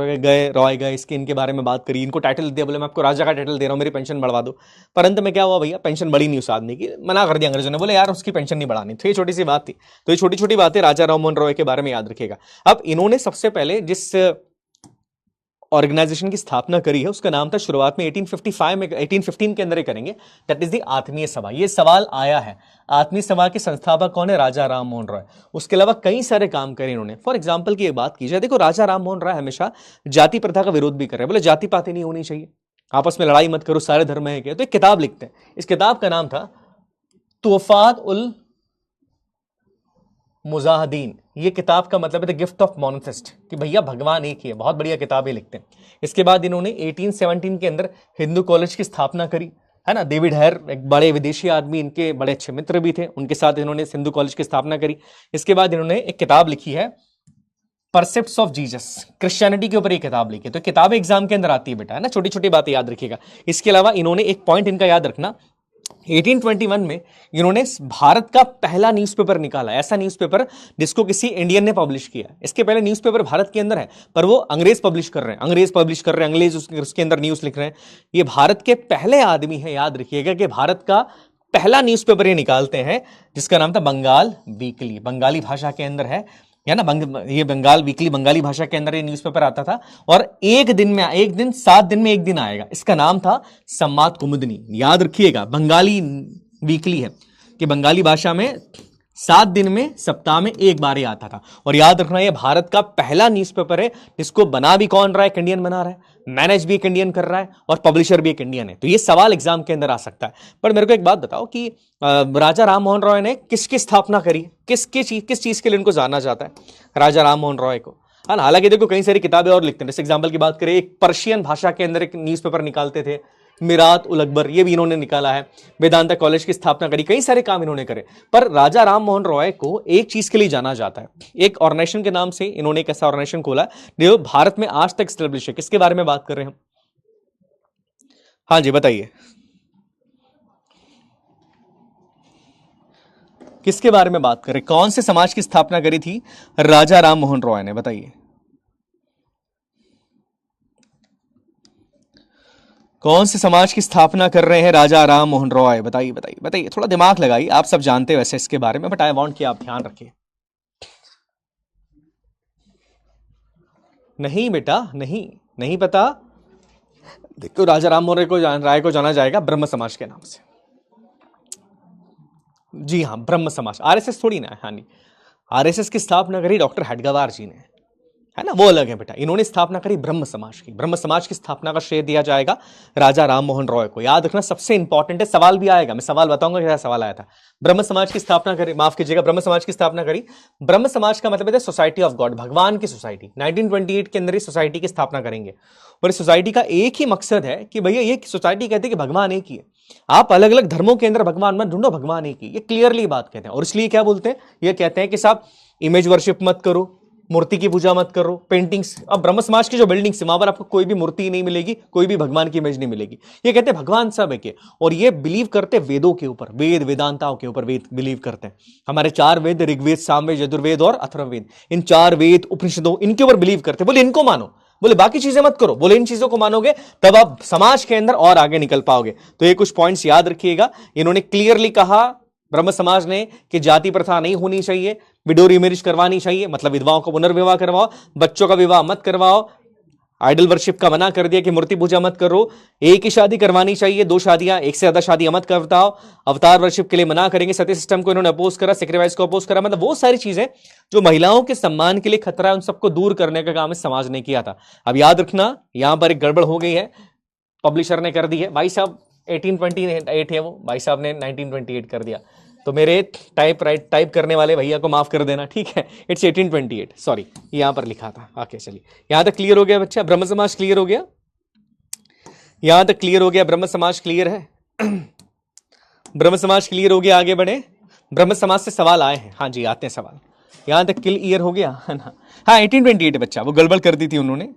रॉय गए इसके इनके बारे में बात करी, इनको टाइटल दिया, बोले मैं आपको राजा का टाइटल दे रहा हूँ, मेरी पेंशन बढ़वा दो। पर अंत में क्या हुआ भैया, पेंशन बढ़ी नहीं उस आदमी की, मना कर दिया अंग्रेजों ने, बोले यार उसकी पेंशन नहीं बढ़ानी। तो ये छोटी सी बात थी। तो ये छोटी छोटी बातें राजा राम मोहन रॉय के बारे में याद रखिएगा। अब इन्होंने सबसे पहले जिस ऑर्गेनाइजेशन की स्थापना करी है उसका नाम था, शुरुआत में 1855 में 1815 के अंदर ही करेंगे, दैट इज द आत्मीय सभा। ये सवाल आया है, आत्मीय सभा के संस्थापक कौन है, राजा राम मोहन रॉय। उसके अलावा कई सारे काम करे इन्होंने। फॉर एग्जाम्पल की एक बात की जाए, देखो राजा राम मोहन रॉय हमेशा जाति प्रथा का विरोध भी कर रहे हैं, बोले जाति पाति नहीं होनी चाहिए, आपस में लड़ाई मत करो, सारे धर्म है क्या। तो एक किताब लिखते हैं, इस किताब का नाम था तोहफात उल मुजाहिदीन। ये किताब का मतलब है द गिफ्ट ऑफ मोनोथिस्ट, कि भैया भगवान एक ही है। बहुत बढ़िया किताबें लिखते हैं। इसके बाद इन्होंने 1817 के अंदर हिंदू कॉलेज की स्थापना करी, है ना। डेविड हेयर एक बड़े विदेशी आदमी, इनके बड़े अच्छे मित्र भी थे, उनके साथ इन्होंने हिंदू कॉलेज की स्थापना करी। इसके बाद इन्होंने एक किताब लिखी है परसेप्ट्स ऑफ जीसस, क्रिश्चियनिटी के ऊपर एक किताब लिखी। तो किताब एग्जाम के अंदर आती है बेटा, है ना, छोटी छोटी बातें याद रखिएगा। इसके अलावा इन्होंने एक पॉइंट इनका याद रखना, 1821 में इन्होंने भारत का पहला न्यूज़पेपर निकाला, ऐसा न्यूज़पेपर जिसको किसी इंडियन ने पब्लिश किया। इसके पहले न्यूज़पेपर भारत के अंदर है, पर वो अंग्रेज पब्लिश कर रहे हैं, अंग्रेज उसके अंदर न्यूज़ लिख रहे हैं। ये भारत के पहले आदमी है, याद रखिएगा, कि भारत का पहला न्यूज़पेपर ये निकालते हैं, जिसका नाम था बंगाल वीकली, बंगाली भाषा के अंदर है ये बंगाल वीकली, बंगाली भाषा के अंदर ये न्यूज़पेपर आता था। और एक दिन 7 दिन में एक दिन आएगा। इसका नाम था सम्माद कुमुदनी, याद रखिएगा, बंगाली वीकली है, कि बंगाली भाषा में 7 दिन में, सप्ताह में एक बार ही आता था। और याद रखना, ये भारत का पहला न्यूज़पेपर है जिसको बना भी कौन रहा है, एक इंडियन बना रहा है, मैनेज भी एक इंडियन कर रहा है, और पब्लिशर भी एक इंडियन है। तो ये सवाल एग्जाम के अंदर आ सकता है। पर मेरे को एक बात बताओ कि राजा राम मोहन रॉय ने किसकी स्थापना करी, किस चीज के लिए उनको जाना जाता है राजा राम मोहन रॉय को, है ना। हालांकि देखो कई सारी किताबें और लिखते हैं, जैसे एग्जाम्पल की बात करें, एक पर्शियन भाषा के अंदर एक न्यूज़पेपर निकालते थे, मिरात उल अकबर, ये भी इन्होंने निकाला है। वेदांता कॉलेज की स्थापना करी, कई सारे काम इन्होंने करे। पर राजा राम मोहन रॉय को एक चीज के लिए जाना जाता है, एक ऑर्गेनाइजेशन के नाम से इन्होंने एक ऐसा ऑर्गेनाइजेशन खोला जो भारत में आज तक स्टेब्लिश है। किसके बारे में बात कर रहे हैं हम? हाँ जी बताइए, किसके बारे में बात कर रहे हैं? कौन से समाज की स्थापना करी थी राजा राम मोहन रॉय ने, बताइए। कौन से समाज की स्थापना कर रहे हैं राजा राम मोहन रॉय? बताइए बताइए बताइए, थोड़ा दिमाग लगाइए, आप सब जानते हैं वैसे इसके बारे में, बट आई वांट कि आप ध्यान रखिए। नहीं बेटा, नहीं, नहीं पता। देखो राजा राम मोहन राय को जाना जाएगा ब्रह्म समाज के नाम से। जी हाँ, ब्रह्म समाज, आरएसएस थोड़ी ना है। हाँ नहीं, आरएसएस की स्थापना करी डॉक्टर हेडगेवार जी ने, है ना, वो अलग है बेटा। इन्होंने स्थापना करी ब्रह्म समाज की। ब्रह्म समाज की स्थापना का श्रेय दिया जाएगा राजा राम मोहन रॉय को। याद रखना, सबसे इंपॉर्टेंट है, सवाल भी आएगा, मैं सवाल बताऊंगा क्या सवाल आया था। ब्रह्म समाज की स्थापना करी, माफ कीजिएगा, ब्रह्म समाज की स्थापना करी। ब्रह्म समाज का मतलब है सोसाइटी ऑफ गॉड, भगवान की सोसाइटी। 1928 के अंदर इस सोसाइटी की स्थापना करेंगे। और इस सोसाइटी का एक ही मकसद है कि भैया ये सोसाइटी कहती है कि भगवान एक ही है, आप अलग अलग धर्मों के अंदर भगवान मत ढूंढो, भगवान एक ही। ये क्लियरली बात कहते हैं। और इसलिए क्या बोलते हैं, ये कहते हैं कि साहब इमेज वर्शिप मत करो, मूर्ति की पूजा मत करो, पेंटिंग्स। अब ब्रह्म समाज की जो बिल्डिंग्स है वहां पर आपको कोई भी मूर्ति नहीं मिलेगी, कोई भी भगवान की इमेज नहीं मिलेगी। ये कहते हैं भगवान सब है के। और ये बिलीव करते हैं वेदों के ऊपर, वेद वेदांताओं के ऊपर वेद बिलीव करते हैं। हमारे 4 वेद, ऋग्वेद, सामवेद, यजुर्वेद और अथर्ववेद, इन 4 वेद उपनिषदों, इनके ऊपर बिलीव करते हैं। बोले इनको मानो, बोले बाकी चीजें मत करो, बोले इन चीजों को मानोगे तब आप समाज के अंदर और आगे निकल पाओगे। तो ये कुछ पॉइंट्स याद रखिएगा। इन्होंने क्लियरली कहा ब्रह्म समाज ने कि जाति प्रथा नहीं होनी चाहिए, विडोरी मैरिज करवानी चाहिए, मतलब विधवाओं को पुनर्विवाह करवाओ, बच्चों का विवाह मत करवाओ, आइडल वर्शिप का मना कर दिया कि मूर्ति पूजा मत करो, एक ही शादी करवानी चाहिए, 2 शादियां, एक से ज्यादा शादियां मत करवाओ, अवतार वर्शिप के लिए मना करेंगे, सती सिस्टम को इन्होंने अपोज करा, सेक्रीफाइस को अपोज करा। मतलब वो सारी चीजें जो महिलाओं के सम्मान के लिए खतरा है, उन सबको दूर करने का काम इस समाज ने किया था। अब याद रखना, यहां पर एक गड़बड़ हो गई है, पब्लिशर ने कर दी है। भाई साहब 1828 है, वो भाई साहब ने 1928 कर दिया। तो मेरे टाइप करने वाले भैया को माफ कर देना, ठीक है। इट्स 1828, सॉरी, यहां पर लिखा था। ओके चलिए, यहां तक क्लियर हो गया बच्चा, ब्रह्म समाज क्लियर हो गया, यहां तक क्लियर हो गया, ब्रह्म समाज क्लियर है। ब्रह्म समाज क्लियर हो गया, आगे बढ़े। ब्रह्म समाज से सवाल आए हैं, हाँ जी आते हैं सवाल। यहां तक क्लियर हो गया है ना। हाँ 1828 बच्चा, वो गड़बड़ कर दी थी उन्होंने।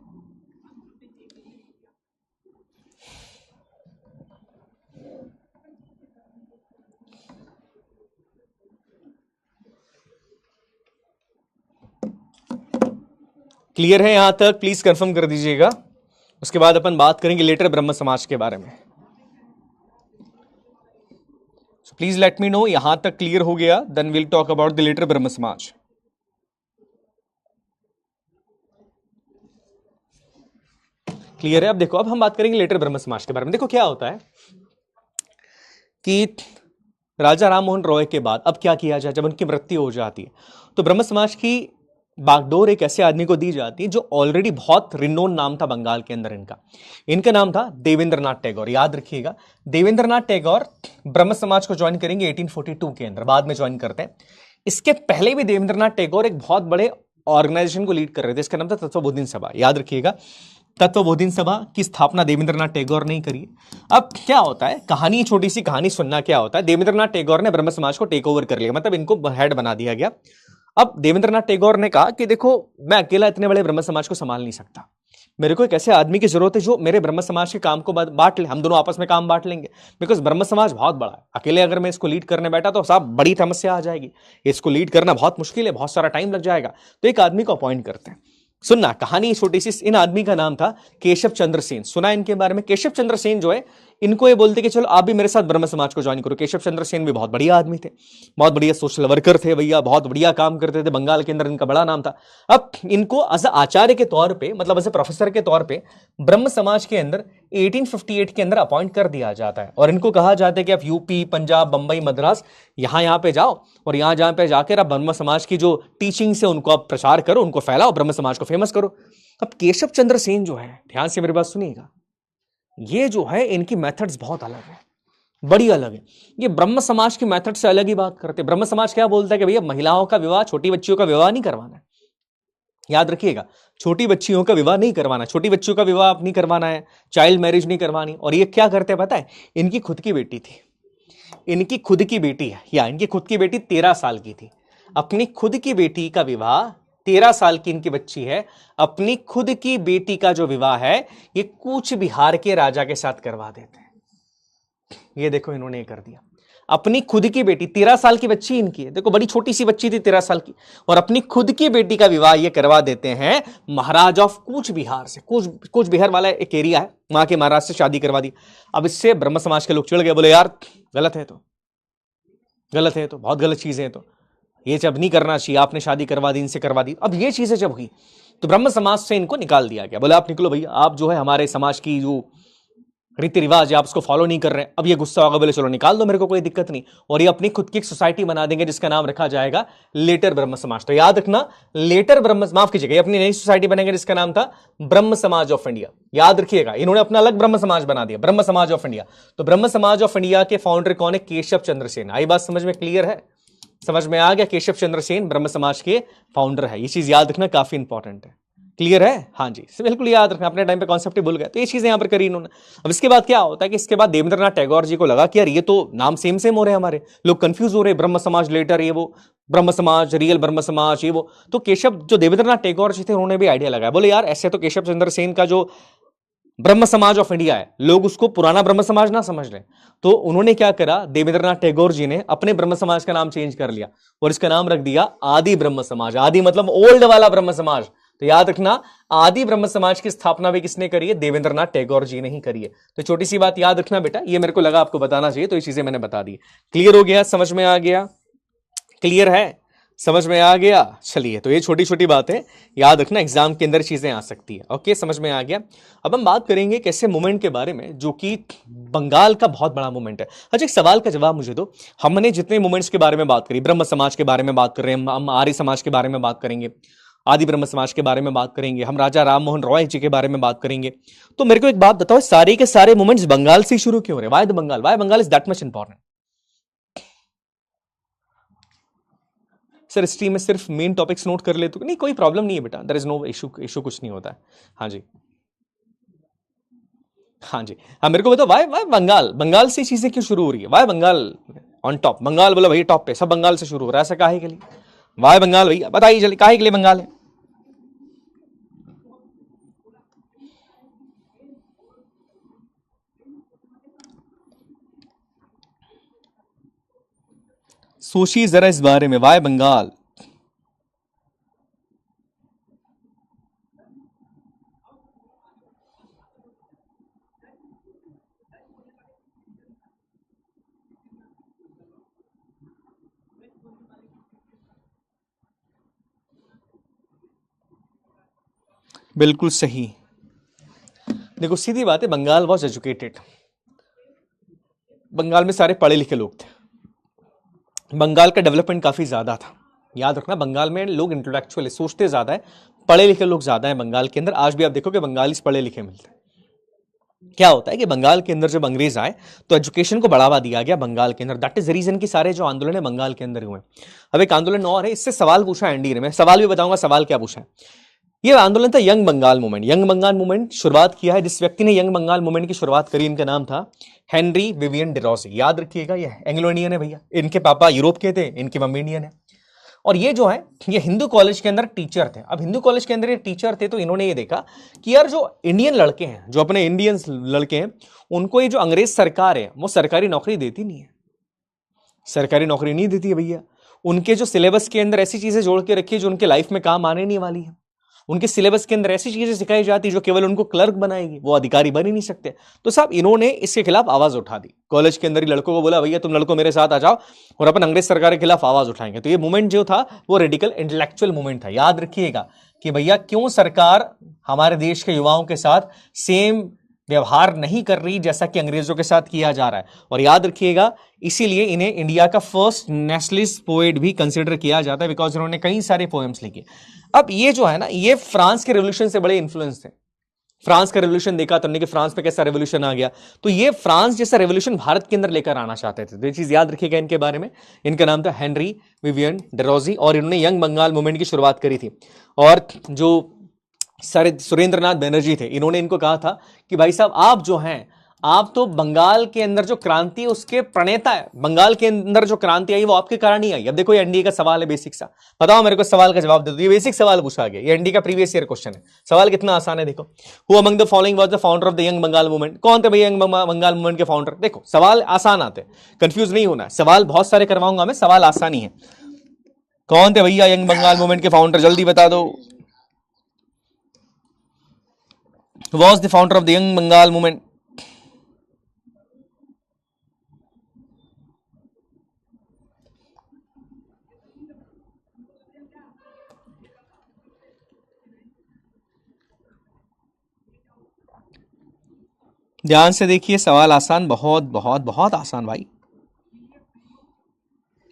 क्लियर है यहां तक? प्लीज कंफर्म कर दीजिएगा। उसके बाद अपन बात करेंगे लेटर ब्रह्म समाज के बारे में। प्लीज लेट मी नो यहां तक क्लियर हो गया, then will talk about the latter Brahmo Samaj. Clear है? अब देखो, अब हम बात करेंगे लेटर ब्रह्म समाज के बारे में। देखो क्या होता है कि राजा राम मोहन रॉय के बाद अब क्या किया जाए, जब उनकी मृत्यु हो जाती है तो ब्रह्म समाज की बागडोर एक ऐसे आदमी को दी जाती है जो ऑलरेडी बहुत रिनोन नाम था बंगाल के अंदर। इनका नाम था देवेंद्रनाथ टैगोर। याद रखिएगा, देवेंद्रनाथ टैगोर ब्रह्म समाज को ज्वाइन करेंगे 1842 के अंदर, बाद में ज्वाइन करते हैं। इसके पहले भी देवेंद्रनाथ टैगोर एक बहुत बड़े ऑर्गेनाइजेशन को लीड कर रहे थे, इसका नाम था तत्वबोधिनी सभा। याद रखिएगा, तत्वबोधिनी सभा की स्थापना देवेंद्रनाथ टैगोर ने करी। अब क्या होता है, कहानी, छोटी सी कहानी सुनना। क्या होता है, देवेंद्रनाथ टैगोर ने ब्रह्म समाज को टेक ओवर कर लिया, मतलब इनको हेड बना दिया गया। अब देवेंद्रनाथ टैगोर ने कहा कि देखो, मैं अकेला इतने बड़े ब्रह्म समाज को संभाल नहीं सकता, मेरे को एक ऐसे आदमी की जरूरत है जो मेरे ब्रह्म समाज के काम को बांट ले, हम दोनों आपस में काम बांट लेंगे। बिकॉज ब्रह्म समाज बहुत बड़ा है, अकेले अगर मैं इसको लीड करने बैठा तो साहब बड़ी समस्या आ जाएगी, इसको लीड करना बहुत मुश्किल है, बहुत सारा टाइम लग जाएगा। तो एक आदमी को अपॉइंट करते हैं। सुनना कहानी छोटी सी। इन आदमी का नाम था केशव चंद्र सेन। सुना इनके बारे में? केशव चंद्र सेन जो है, इनको ये बोलते कि चलो आप भी मेरे साथ ब्रह्म समाज को ज्वाइन करो। केशव चंद्र सेन भी बहुत बढ़िया आदमी थे, बहुत बढ़िया सोशल वर्कर थे भैया, बहुत बढ़िया काम करते थे बंगाल के अंदर, इनका बड़ा नाम था। अब इनको एज आचार्य के तौर पे, मतलब एज प्रोफेसर के तौर पे ब्रह्म समाज के अंदर 1858 के अंदर अपॉइंट कर दिया जाता है। और इनको कहा जाता है कि आप यूपी, पंजाब, बंबई, मद्रास, यहां पे जाओ और यहां जहां पे जाकर आप ब्रह्म समाज की जो टीचिंग से उनको आप प्रचार करो, उनको फैलाओ, ब्रह्म समाज को फेमस करो। अब केशव चंद्र सेन जो है, ध्यान से मेरी बात सुनिएगा, ये जो है इनकी मेथड्स बहुत अलग है, बड़ी अलग है। ये ब्रह्म समाज की मेथड से अलग ही बात करते हैं। ब्रह्म समाज क्या बोलता है कि भैया महिलाओं का विवाह, छोटी बच्चियों का विवाह नहीं करवाना है। याद रखिएगा, छोटी बच्चियों का विवाह नहीं करवाना, छोटी बच्चियों का विवाह नहीं करवाना है, चाइल्ड मैरिज नहीं करवानी। और ये क्या करते हैं पता है? इनकी खुद की बेटी थी, इनकी खुद की बेटी है, या इनकी खुद की बेटी 13 साल की थी। अपनी खुद की बेटी का विवाह, 13 साल की इनकी बच्ची है, अपनी खुद की बेटी का जो विवाह है ये कूच बिहार के राजा के साथ करवा देते हैं। ये देखो इन्होंने कर दिया, अपनी खुद की बेटी, 13 साल की बच्ची इनकी है, देखो बड़ी छोटी सी बच्ची थी 13 साल की, और अपनी खुद की बेटी का विवाह ये करवा देते हैं महाराज ऑफ कूच बिहार से। कूच बिहार वाला एक एरिया है, वहां के महाराज से शादी करवा दी। अब इससे ब्रह्म समाज के लोग चिढ़ गए, बोले यार गलत है, तो गलत है, तो बहुत गलत चीजें हैं, तो ये जब नहीं करना चाहिए, आपने शादी करवा दी, इनसे करवा दी। अब ये चीजें जब हुई तो ब्रह्म समाज से इनको निकाल दिया गया, बोले आप निकलो भैया, आप जो है हमारे समाज की जो रीति रिवाज है आप उसको फॉलो नहीं कर रहे हैं। अब ये गुस्सा होगा, बोले चलो निकाल दो, मेरे को कोई दिक्कत नहीं। और ये अपनी खुद की एक सोसाइटी बना देंगे जिसका नाम रखा जाएगा लेटर ब्रह्म समाज। तो याद रखना, लेटर ब्रह्म, माफ कीजिएगा, अपनी नई सोसाइटी बनेंगे जिसका नाम था ब्रह्म समाज ऑफ इंडिया। याद रखिएगा, इन्होंने अपना अलग ब्रह्म समाज बना दिया, ब्रह्म समाज ऑफ इंडिया। तो ब्रह्म समाज ऑफ इंडिया के फाउंडर कौन है? केशव चंद्र सेन। आई बात समझ में? क्लियर है? समझ में आ गया? केशव चंद्र सेन ब्रह्म समाज के फाउंडर है, ये चीज याद रखना काफी इंपॉर्टेंट है। क्लियर है? हाँ जी, बिल्कुल याद रखना, अपने टाइम पे कॉन्सेप्ट ही भूल गए, तो ये चीजें यहां पर करी इन्होंने। अब इसके बाद क्या होता है कि इसके बाद देवेंद्रनाथ टैगोर जी को लगा कि यार ये तो नाम सेम सेम हो रहे हैं हमारे, लोग कंफ्यूज हो रहे हैं, ब्रह्म समाज लेटर, ये वो ब्रह्म समाज, रियल ब्रह्म समाज, ये वो। तो केशव, जो देवेंद्रनाथ टैगोर जी थे, उन्होंने भी आइडिया लगाया, बोले यार ऐसे तो केशव चंद्र सेन का जो ब्रह्म समाज ऑफ इंडिया है, लोग उसको पुराना ब्रह्म समाज ना समझ लें। तो उन्होंने क्या करा, देवेंद्रनाथ टैगोर जी ने अपने ब्रह्म समाज का नाम चेंज कर लिया और इसका नाम रख दिया आदि ब्रह्म समाज। आदि मतलब ओल्ड वाला ब्रह्म समाज। तो याद रखना, आदि ब्रह्म समाज की स्थापना भी किसने करी है? देवेंद्रनाथ टैगोर जी ने ही करी है। तो छोटी सी बात याद रखना बेटा, ये मेरे को लगा आपको बताना चाहिए, तो ये चीजें मैंने बता दी। क्लियर हो गया? समझ में आ गया? क्लियर है? समझ में आ गया? चलिए, तो ये छोटी छोटी बातें याद रखना, एग्जाम के अंदर चीजें आ सकती है। ओके, समझ में आ गया। अब हम बात करेंगे एक ऐसे मूवमेंट के बारे में जो कि बंगाल का बहुत बड़ा मूवमेंट है। अच्छा, एक सवाल का जवाब मुझे दो, हमने जितने मूवमेंट्स के बारे में बात करी, ब्रह्म समाज के बारे में बात कर रहे हैं हम, आर्य समाज के बारे में बात करेंगे, आदि ब्रह्म समाज के बारे में बात करेंगे हम, राजा राम मोहन रॉय जी के बारे में बात करेंगे, तो मेरे को एक बात बताओ, सारे के सारे मूवमेंट्स बंगाल से शुरू क्यों हो रहे? Why the Bengal? Why Bengal is that much important? Sir history में सिर्फ मेन टॉपिक्स नोट कर ले तो नहीं, कोई प्रॉब्लम नहीं है बेटा, there is no issue, issue कुछ नहीं होता है। हाँ जी, हाँ जी, हाँ मेरे को बताओ, वाई वाई बंगाल? बंगाल से चीजें क्यों शुरू हो रही है? Why Bengal on top? Bengal बोलो भाई टॉप पे, सब बंगाल से शुरू हो रहा है, ऐसा काहे के लिए? वाई बंगाल भैया बताइए जल्दी, काहे के लिए बंगाल है? सोचिए जरा इस बारे में, वाई बंगाल? बिल्कुल सही। देखो सीधी बात है, बंगाल वॉज एजुकेटेड, बंगाल में सारे पढ़े लिखे लोग थे, बंगाल का डेवलपमेंट काफी ज्यादा था। याद रखना, बंगाल में लोग इंटेलेक्चुअल सोचते ज्यादा है, पढ़े लिखे लोग ज्यादा है बंगाल के अंदर। आज भी आप देखो कि बंगाली पढ़े लिखे मिलते हैं। क्या होता है कि बंगाल के अंदर जब अंग्रेज आए तो एजुकेशन को बढ़ावा दिया गया बंगाल के अंदर। दैट इज द रीजन कि सारे जो आंदोलन है बंगाल के अंदर हुए। अब एक आंदोलन और है, इससे सवाल पूछा एनडी ने, मैं सवाल भी बताऊंगा, सवाल क्या पूछा है। ये आंदोलन था young Bengal movement. Young Bengal movement शुरुआत किया है, जिस व्यक्ति ने यंग बंगाल मूवमेंट की शुरुआत करी, इनका नाम था हेनरी विवियन डिरोजी। याद रखिएगा, ये एंग्लो इंडियन है भैया, इनके पापा यूरोप के थे, इनकी मम्मी इंडियन है। और ये जो है, ये हिंदू कॉलेज के अंदर टीचर थे। अब हिंदू कॉलेज के अंदर ये टीचर थे, तो इन्होंने ये देखा कि यार जो इंडियन लड़के हैं, जो अपने इंडियंस लड़के हैं, उनको ये जो अंग्रेज सरकार है वो सरकारी नौकरी देती नहीं है, सरकारी नौकरी नहीं देती है भैया। उनके जो सिलेबस के अंदर ऐसी चीजें जोड़ के रखी है जो उनके लाइफ में काम आने नहीं वाली है। उनके सिलेबस के अंदर ऐसी चीजें सिखाई जाती जो केवल उनको क्लर्क बनाएगी, वो अधिकारी बन ही नहीं सकते। तो साहब इन्होंने इसके खिलाफ आवाज उठा दी। कॉलेज के अंदर ही लड़कों को बोला, भैया तुम लड़कों मेरे साथ आ जाओ और अपन अंग्रेज सरकार के खिलाफ आवाज उठाएंगे। तो ये मूवमेंट जो था वो रेडिकल इंटेलेक्चुअल मूवमेंट था। याद रखिएगा कि भैया क्यों सरकार हमारे देश के युवाओं के साथ सेम व्यवहार नहीं कर रही जैसा कि अंग्रेजों के साथ किया जा रहा है। और याद रखिएगा, इसीलिए इन्हें इंडिया का फर्स्ट नेशनलिस्ट पोएट भी कंसिडर किया जाता है, बिकॉज इन्होंने कई सारे पोएम्स लिखे। अब ये जो है ना, ये फ्रांस के रेवोल्यूशन से बड़े इन्फ्लुएंस थे। फ्रांस का रेवोल्यूशन देखा तुमने कि फ्रांस में कैसा रेवोल्यूशन आ गया, तो ये फ्रांस जैसा रेवोल्यूशन भारत के अंदर लेकर आना चाहते थे। तो ये चीज याद रखिएगा इनके बारे में। इनका नाम था हेनरी विवियन डिरोजी और इन्होंने यंग बंगाल मूवमेंट की शुरुआत करी थी। और जो सुरेंद्रनाथ बनर्जी थे, इन्होंने इनको कहा था कि भाई साहब आप जो हैं, आप तो बंगाल के अंदर जो क्रांति उसके प्रणेता है। बंगाल के अंदर जो क्रांति आई वो आपके कारण ही आई। अब देखो ये एनडीए का सवाल है बेसिक सा, बताओ मेरे को सवाल का जवाब दे दो। ये बेसिक सवाल पूछा गया, ये एनडीए का प्रीवियस ईयर क्वेश्चन है। सवाल कितना आसान है, देखो। Who among the following was the founder of the young Bengal movement? कौन थे भैया यंग बंगाल मूवमेंट के फाउंडर? देखो सवाल आसान आते हैं, कंफ्यूज नहीं होना। सवाल बहुत सारे करवाऊंगा मैं, सवाल आसानी है। कौन थे भैया यंग बंगाल मूवमेंट के फाउंडर? जल्दी बता दो। Was the founder of the Young Bengal movement? ध्यान से देखिए, सवाल आसान, बहुत बहुत बहुत आसान भाई,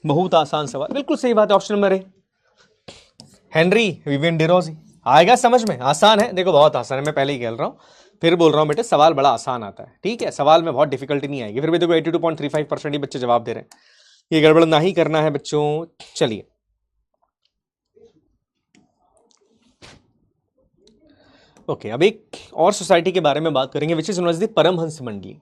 बहुत आसान सवाल। बिल्कुल सही बात है, option number A, Henry Vivian Derozio. आएगा समझ में? आसान है, देखो बहुत आसान है, मैं पहले ही कह रहा हूं, फिर बोल रहा हूं बेटे, सवाल बड़ा आसान आता है, ठीक है। सवाल में बहुत डिफिकल्टी नहीं आएगी। फिर भी देखो 82.35% ही बच्चे जवाब दे रहे हैं। ये गड़बड़ ना ही करना है बच्चों। चलिए, ओके, अब एक और सोसाइटी के बारे में बात करेंगे, which is known as the Paramhansa Mandali.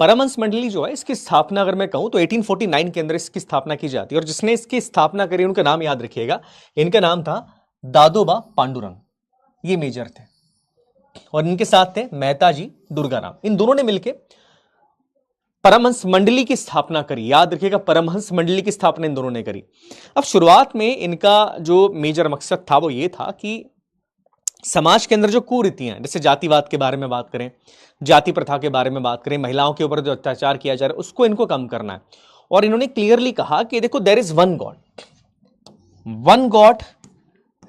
Paramhansa मंडली जो है, इसकी स्थापना अगर मैं कहूं तो 1849 के अंदर इसकी स्थापना की जाती है। और जिसने इसकी स्थापना करी उनका नाम याद रखिएगा, इनका नाम था दादोबा पांडुरंग। ये मेजर थे और इनके साथ थे मेहता जी दुर्गाराम। इन दोनों ने मिलकर परमहंस मंडली की स्थापना करी। याद रखिएगा, परमहंस मंडली की स्थापना इन दोनों ने करी। अब शुरुआत में इनका जो मेजर मकसद था वो ये था कि समाज के अंदर जो कुरीतियां, जैसे जातिवाद के बारे में बात करें, जाति प्रथा के बारे में बात करें, महिलाओं के ऊपर जो अत्याचार किया जा रहा है उसको इनको कम करना है। और इन्होंने क्लियरली कहा कि देखो, there is one God,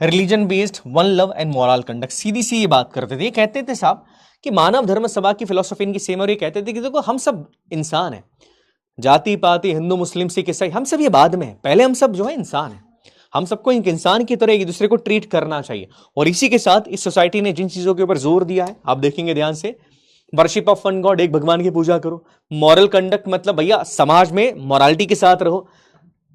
religion based, one love and moral conduct. सीधी सी ये बात करते थे। ये कहते थे साहब कि मानव धर्म सभा की फिलोसफी इनकी सेम। और ये कहते थे कि देखो हम सब इंसान हैं, जाति पाति, हिंदू मुस्लिम सिख ईसाई, हम सब ये बाद में है, पहले हम सब जो है इंसान है। हम सबको एक इंसान की तरह एक दूसरे को ट्रीट करना चाहिए। और इसी के साथ इस सोसाइटी ने जिन चीजों के ऊपर जोर दिया है, आप देखेंगे ध्यान से, वर्शिप ऑफ वन गॉड, एक भगवान की पूजा करो। मॉरल कंडक्ट मतलब भैया समाज में मॉरलिटी के साथ रहो।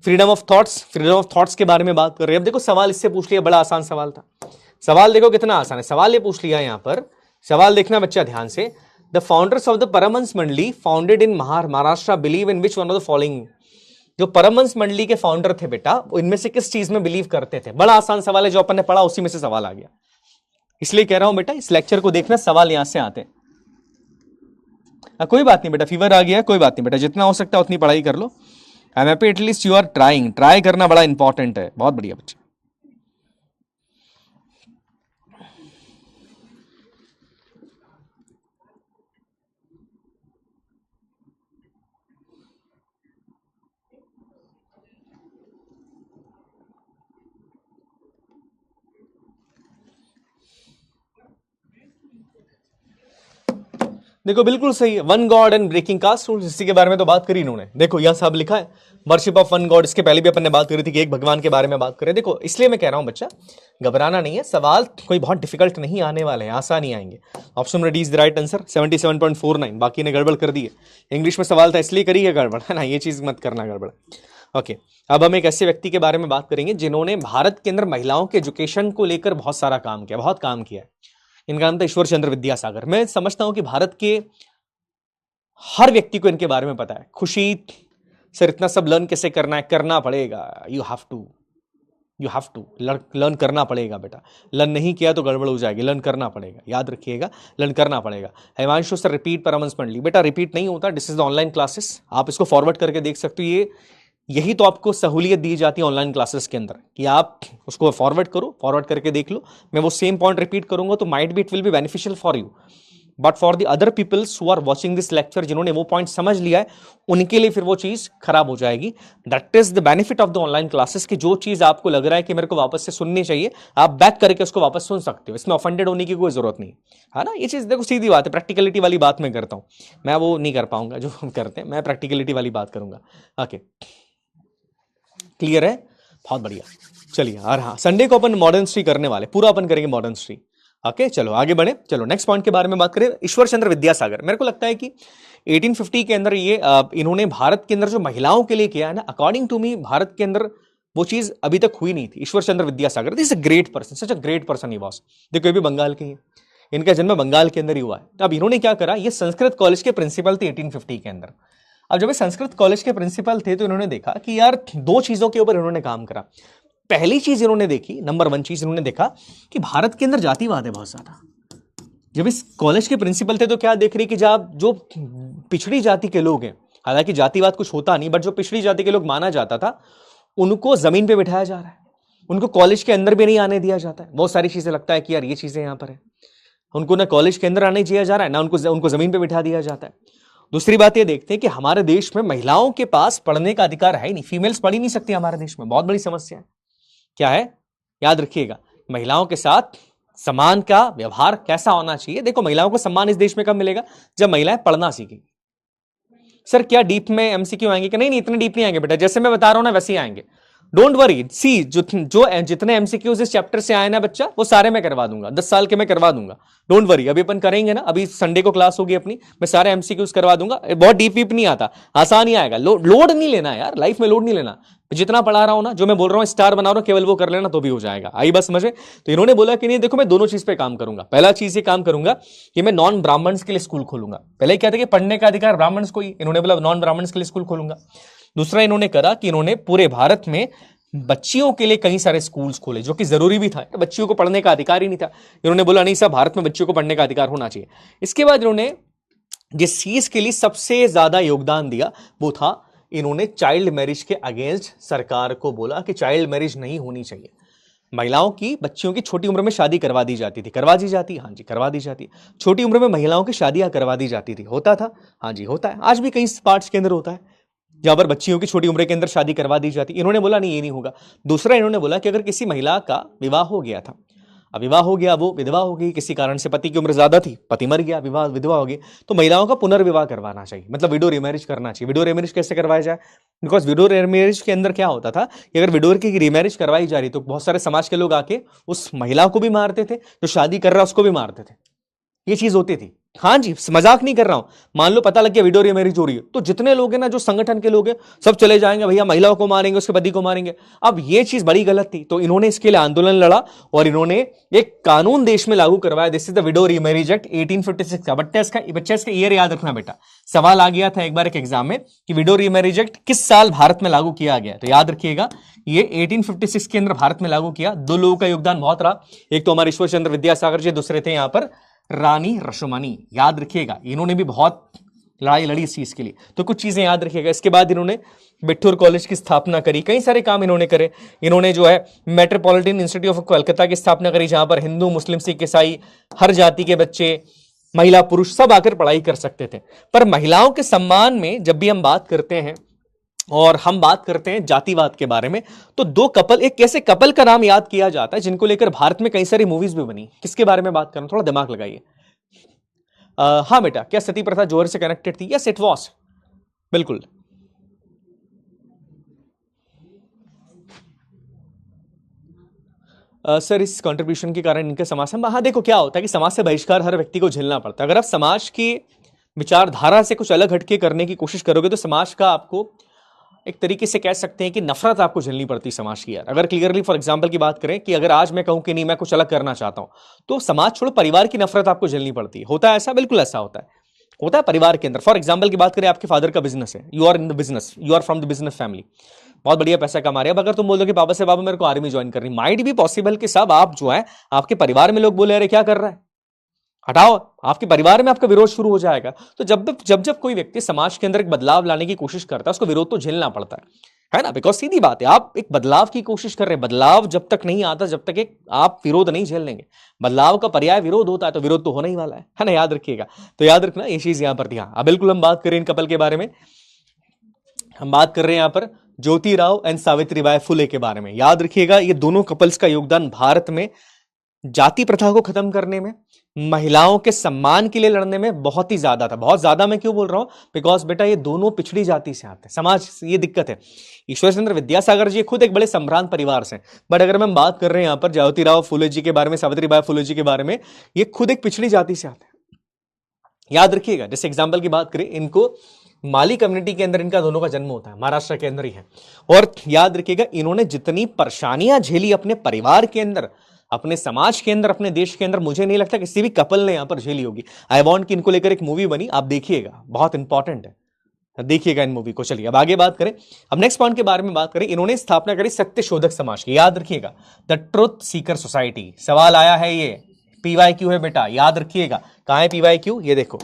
फ्रीडम ऑफ थॉट्स के बारे में बात कर रहे हैं। अब देखो सवाल इससे पूछ लिया, बड़ा आसान सवाल था। सवाल देखो कितना आसान है, सवाल ये पूछ लिया यहां पर। सवाल देखना बच्चा ध्यान से, the founders of the Paramhansa Mandali founded in Maharashtra believe in which one of the following. जो परमहंस मंडली के फाउंडर थे बेटा, वो इनमें से किस चीज में बिलीव करते थे? बड़ा आसान सवाल है, जो अपन ने पढ़ा उसी में से सवाल आ गया। इसलिए कह रहा हूं बेटा, इस लेक्चर को देखना, सवाल यहां से आते हैं। कोई बात नहीं बेटा, फीवर आ गया है, कोई बात नहीं बेटा, जितना हो सकता है उतनी पढ़ाई कर लो। I am happy at least you are trying. Try करना बड़ा इंपॉर्टेंट है। बहुत बढ़िया बच्चा। देखो बिल्कुल सही है, one god and breaking caste rules, इसी के बारे में तो बात करी इन्होंने। देखो यहां साहब लिखा है वर्शिप ऑफ वन गॉड, इसके पहले भी अपन ने बात करी थी कि एक भगवान के बारे में बात करें। देखो इसलिए मैं कह रहा हूं बच्चा घबराना नहीं है, सवाल कोई बहुत डिफिकल्ट नहीं आने वाले हैं, आसान ही आएंगे। Option D is the right answer 77.49, बाकी ने गड़बड़ कर दी है। इंग्लिश में सवाल था इसलिए करी है गड़बड़, है ना, ये चीज मत करना गड़बड़। ओके, अब हम एक ऐसे व्यक्ति के बारे में बात करेंगे जिन्होंने भारत के अंदर महिलाओं के एजुकेशन को लेकर बहुत सारा काम किया, बहुत काम किया है। इनका नाम था ईश्वर चंद्र विद्यासागर। मैं समझता हूं कि भारत के हर व्यक्ति को इनके बारे में पता है। खुशी सर इतना सब लर्न कैसे करना है, करना पड़ेगा, यू हैव टू लर्न करना पड़ेगा बेटा, लर्न नहीं किया तो गड़बड़ हो जाएगी, लर्न करना पड़ेगा, याद रखिएगा, लर्न करना पड़ेगा। हिमांशु सर रिपीट परमानेंटली, बेटा रिपीट नहीं होता, this is the online classes, आप इसको फॉरवर्ड करके देख सकते हो। ये यही तो आपको सहूलियत दी जाती है ऑनलाइन क्लासेस के अंदर कि आप उसको फॉरवर्ड करो, फॉरवर्ड करके देख लो। मैं वो सेम पॉइंट रिपीट करूंगा तो might be it will be beneficial for you, but for the other peoples who are watching this lecture, जिन्होंने वो पॉइंट समझ लिया है, उनके लिए फिर वो चीज खराब हो जाएगी। That is the benefit of the online classes कि जो चीज आपको लग रहा है कि मेरे को वापस से सुननी चाहिए, आप बैक करके उसको वापस सुन सकते हो, इसमें ऑफेंडेड होने की कोई जरूरत नहीं है ना। ये चीज देखो सीधी बात है, प्रैक्टिकलिटी वाली बात मैं करता हूं, मैं वो नहीं कर पाऊंगा जो हम करते हैं, मैं प्रैक्टिकलिटी वाली बात करूंगा। ओके क्लियर है, बहुत बढ़िया। चलिए, और हाँ संडे को अपन मॉडर्न हिस्ट्री करने वाले, पूरा अपन करेंगे मॉडर्न हिस्ट्री। ओके चलो आगे बढ़े। चलो नेक्स्ट पॉइंट के बारे में बात करें, ईश्वर चंद्र विद्यासागर। मेरे को लगता है कि 1850 के अंदर ये इन्होंने भारत के अंदर जो महिलाओं के लिए किया है ना, अकॉर्डिंग टू मी भारत के अंदर वो चीज अभी तक हुई नहीं थी। Ishwar Chandra Vidyasagar this a great person, such a great person he was. देखो ये भी बंगाल के हैं, इनका जन्म बंगाल के अंदर ही हुआ है। अब इन्होंने क्या करा, ये संस्कृत कॉलेज के प्रिंसिपल थे 1850 के अंदर। अब जब ये संस्कृत कॉलेज के प्रिंसिपल थे तो इन्होंने देखा कि यार दो चीजों के ऊपर इन्होंने काम करा। पहली चीज इन्होंने देखी, नंबर वन चीज इन्होंने देखा कि भारत के अंदर जातिवाद है बहुत ज्यादा। जब इस कॉलेज के प्रिंसिपल थे तो क्या देख रही कि जब जो पिछड़ी जाति के लोग हैं, हालांकि जातिवाद कुछ होता नहीं, बट जो पिछड़ी जाति के लोग माना जाता था, उनको जमीन पे बिठाया जा रहा है, उनको कॉलेज के अंदर भी नहीं आने दिया जाता है। बहुत सारी चीजें लगता है कि यार ये चीजें यहां पर है, उनको ना कॉलेज के अंदर आने दिया जा रहा है, ना उनको जमीन पे बिठा दिया जाता है। दूसरी बात ये देखते हैं कि हमारे देश में महिलाओं के पास पढ़ने का अधिकार है ही नहीं, फीमेल्स पढ़ ही नहीं सकती हमारे देश में, बहुत बड़ी समस्या है। क्या है, याद रखिएगा, महिलाओं के साथ समान का व्यवहार कैसा होना चाहिए। देखो महिलाओं को सम्मान इस देश में कब मिलेगा, जब महिलाएं पढ़ना सीखेंगी। सर क्या डीप में एमसीक्यू आएंगे कि नहीं, नहीं इतने डीप नहीं आएंगे बेटा, जैसे मैं बता रहा हूं ना वैसे ही आएंगे, डोंट वरी। सी जो जितने एमसीक्यूज इस चैप्टर से आए ना बच्चा, वो सारे मैं करवा दूंगा, 10 साल के मैं करवा दूंगा, डोंट वरी। अभी अपन करेंगे ना, अभी संडे को क्लास होगी अपनी, मैं सारे एमसीक्यूज करवा दूंगा। बहुत डीप वीप नहीं आता, आसान ही आएगा। लोड नहीं लेना यार, लाइफ में लोड नहीं लेना। जितना पढ़ा रहा हूं ना, जो मैं बोल रहा हूं स्टार बना रहा हूं, केवल वो कर लेना तो भी हो जाएगा। आई बस समझे। तो इन्होंने बोला कि नहीं देखो मैं दोनों चीज पे काम करूंगा। पहला चीज ये काम करूंगा कि मैं नॉन ब्राह्मण्स के लिए स्कूल खोलूंगा। पहले क्या था कि पढ़ने का अधिकार ब्राह्मण्स को ही, इन्होंने बोला नॉन ब्राह्मण्स के लिए स्कूल खोलूंगा। दूसरा इन्होंने करा कि इन्होंने पूरे भारत में बच्चियों के लिए कई सारे स्कूल्स खोले, जो कि जरूरी भी था, बच्चियों को पढ़ने का अधिकार ही नहीं था। इन्होंने बोला नहीं साहब, भारत में बच्चियों को पढ़ने का अधिकार होना चाहिए। इसके बाद इन्होंने जिस चीज के लिए सबसे ज्यादा योगदान दिया वो था, इन्होंने चाइल्ड मैरिज के अगेंस्ट सरकार को बोला कि चाइल्ड मैरिज नहीं होनी चाहिए। महिलाओं की, बच्चियों की छोटी उम्र में शादी करवा दी जाती थी, करवा दी जाती, हाँ जी करवा दी जाती। छोटी उम्र में महिलाओं की शादियां करवा दी जाती थी, होता था, हाँ जी होता है, आज भी कई पार्ट्स के अंदर होता है जहां पर बच्चियों की छोटी उम्र के अंदर शादी करवा दी जाती। इन्होंने बोला नहीं ये नहीं होगा। दूसरा इन्होंने बोला कि अगर किसी महिला का विवाह हो गया था, अब विवाह हो गया, वो विधवा हो गई, किसी कारण से पति की उम्र ज्यादा थी, पति मर गया, विधवा हो गई, तो महिलाओं का पुनर्विवाह करवाना चाहिए, मतलब विडो रिमैरिज करना चाहिए। विडो रिमैरिज कैसे करवाया जाए, बिकॉज विडो रिमैरिज के अंदर क्या होता था कि अगर विडो की रिमैरिज करवाई जा रही तो बहुत सारे समाज के लोग आके उस महिला को भी मारते थे, जो शादी कर रहा उसको भी मारते थे, ये चीज होती थी। हाँ जी मजाक नहीं कर रहा हूं, मान लो पता लग गया विडो रिमैरिज हो रही है, तो जितने लोग हैं ना, जो संगठन के लोग हैं, सब चले जाएंगे, भैया महिलाओं को मारेंगे, उसके पति को मारेंगे। अब ये चीज बड़ी गलत थी, तो इन्होंने इसके लिए आंदोलन लड़ा और इन्होंने एक कानून देश में लागू करवाया, this is the widow remarriage act 1856 का। बच्चा इसका ईयर याद रखना बेटा, सवाल आ गया था एक बार एक एग्जाम में कि विडो रिमैरिज एक्ट किस साल भारत में लागू किया गया, तो याद रखिएगा ये 1856 के अंदर भारत में लागू किया। दो लोगों का योगदान बहुत रहा, एक तो हमारे ईश्वर चंद्र विद्यासागर जी, दूसरे थे यहां पर रानी रसोमनी, याद रखिएगा, इन्होंने भी बहुत लड़ाई लड़ी इस चीज के लिए, तो कुछ चीजें याद रखिएगा। इसके बाद इन्होंने बिट्ठूर कॉलेज की स्थापना करी, कई सारे काम इन्होंने करे। इन्होंने जो है मेट्रोपॉलिटन इंस्टीट्यूट ऑफ कलकत्ता की स्थापना करी, जहां पर हिंदू, मुस्लिम, सिख, ईसाई, हर जाति के बच्चे, महिला, पुरुष सब आकर पढ़ाई कर सकते थे। पर महिलाओं के सम्मान में जब भी हम बात करते हैं और हम बात करते हैं जातिवाद के बारे में, तो दो कपल, एक ऐसे कपल का नाम याद किया जाता है जिनको लेकर भारत में कई सारी मूवीज भी बनी। किसके बारे में बात कर रहा हूं, थोड़ा दिमाग लगाइए। हाँ बेटा, क्या सती प्रथा जौहर से कनेक्टेड थी? यस इट वॉज, बिल्कुल। सर इस कंट्रीब्यूशन के कारण इनके समाज से, हाँ देखो क्या होता है कि समाज से बहिष्कार हर व्यक्ति को झेलना पड़ता है। अगर आप समाज की विचारधारा से कुछ अलग हटके करने की कोशिश करोगे तो समाज का आपको एक तरीके से कह सकते हैं कि नफरत आपको झेलनी पड़ती है समाज की। यार अगर क्लियरली फॉर एग्जांपल की बात करें कि अगर आज मैं कहूं कि नहीं मैं कुछ अलग करना चाहता हूं, तो समाज छोड़ो परिवार की नफरत आपको झेलनी पड़ती है। होता है ऐसा? बिल्कुल ऐसा होता है परिवार के अंदर। फॉर एग्जाम्पल की बात करें, आपके फादर का बिजनेस है, you are in the business, you are from the business family, बहुत बढ़िया पैसा कमा रहे हैं। अब अगर तुम बोल दो कि पापा से बाबा मेरे को आर्मी ज्वाइन करनी, माइट भी पॉसिबल कि साहब आप जो है आपके परिवार में लोग बोले अरे क्या कर रहा है, हटाओ, आपके परिवार में आपका विरोध शुरू हो जाएगा। तो जब कोई व्यक्ति समाज के अंदर एक बदलाव लाने की कोशिश करता है, उसको विरोध तो झेलना पड़ता है ना। बिकॉज सीधी बात है, आप एक बदलाव की कोशिश कर रहे हैं, बदलाव जब तक नहीं आता जब तक एक आप विरोध नहीं झेल लेंगे। बदलाव का पर्याय विरोध होता है, तो विरोध तो होना ही वाला है ना, याद रखिएगा। तो याद रखना ये चीज यहां पर थी। हाँ बिल्कुल, हम बात करें इन कपल के बारे में, हम बात कर रहे हैं यहां पर ज्योतिराव एंड सावित्रीबाई फुले के बारे में। याद रखिएगा ये दोनों कपल्स का योगदान भारत में जाति प्रथा को खत्म करने में, महिलाओं के सम्मान के लिए लड़ने में बहुत ही ज्यादा था। बहुत ज्यादा मैं क्यों बोल रहा हूं? बिकॉज बेटा ये दोनों पिछड़ी जाति से आते हैं, समाज ये दिक्कत है। ईश्वर चंद्र विद्यासागर जी खुद एक बड़े संभ्रांत परिवार से, बट अगर हम बात कर रहे हैं यहां पर ज्योतिराव फुले जी के बारे में, सावित्रीबाई फुले जी के बारे में, ये खुद एक पिछड़ी जाति से आते हैं। याद रखिएगा, जैसे एग्जाम्पल की बात करें, इनको माली कम्युनिटी के अंदर इनका दोनों का जन्म होता है, महाराष्ट्र के अंदर ही है। और याद रखिएगा इन्होंने जितनी परेशानियां झेली अपने परिवार के अंदर, अपने समाज के अंदर, अपने देश के अंदर, मुझे नहीं लगता किसी भी कपल ने यहां पर झेली होगी। आई वांट कि इनको लेकर एक मूवी बनी, आप देखिएगा, बहुत इंपॉर्टेंट है, देखिएगा इन मूवी को। चलिए अब आगे बात करें, अब नेक्स्ट पॉइंट के बारे में बात करें। इन्होंने स्थापना करी सत्य शोधक समाज की। याद रखिएगा द ट्रुथ सीकर सोसाइटी। सवाल आया है, ये पीवाईक्यू है बेटा, याद रखिएगा। कहां है पीवाईक्यू? ये देखो,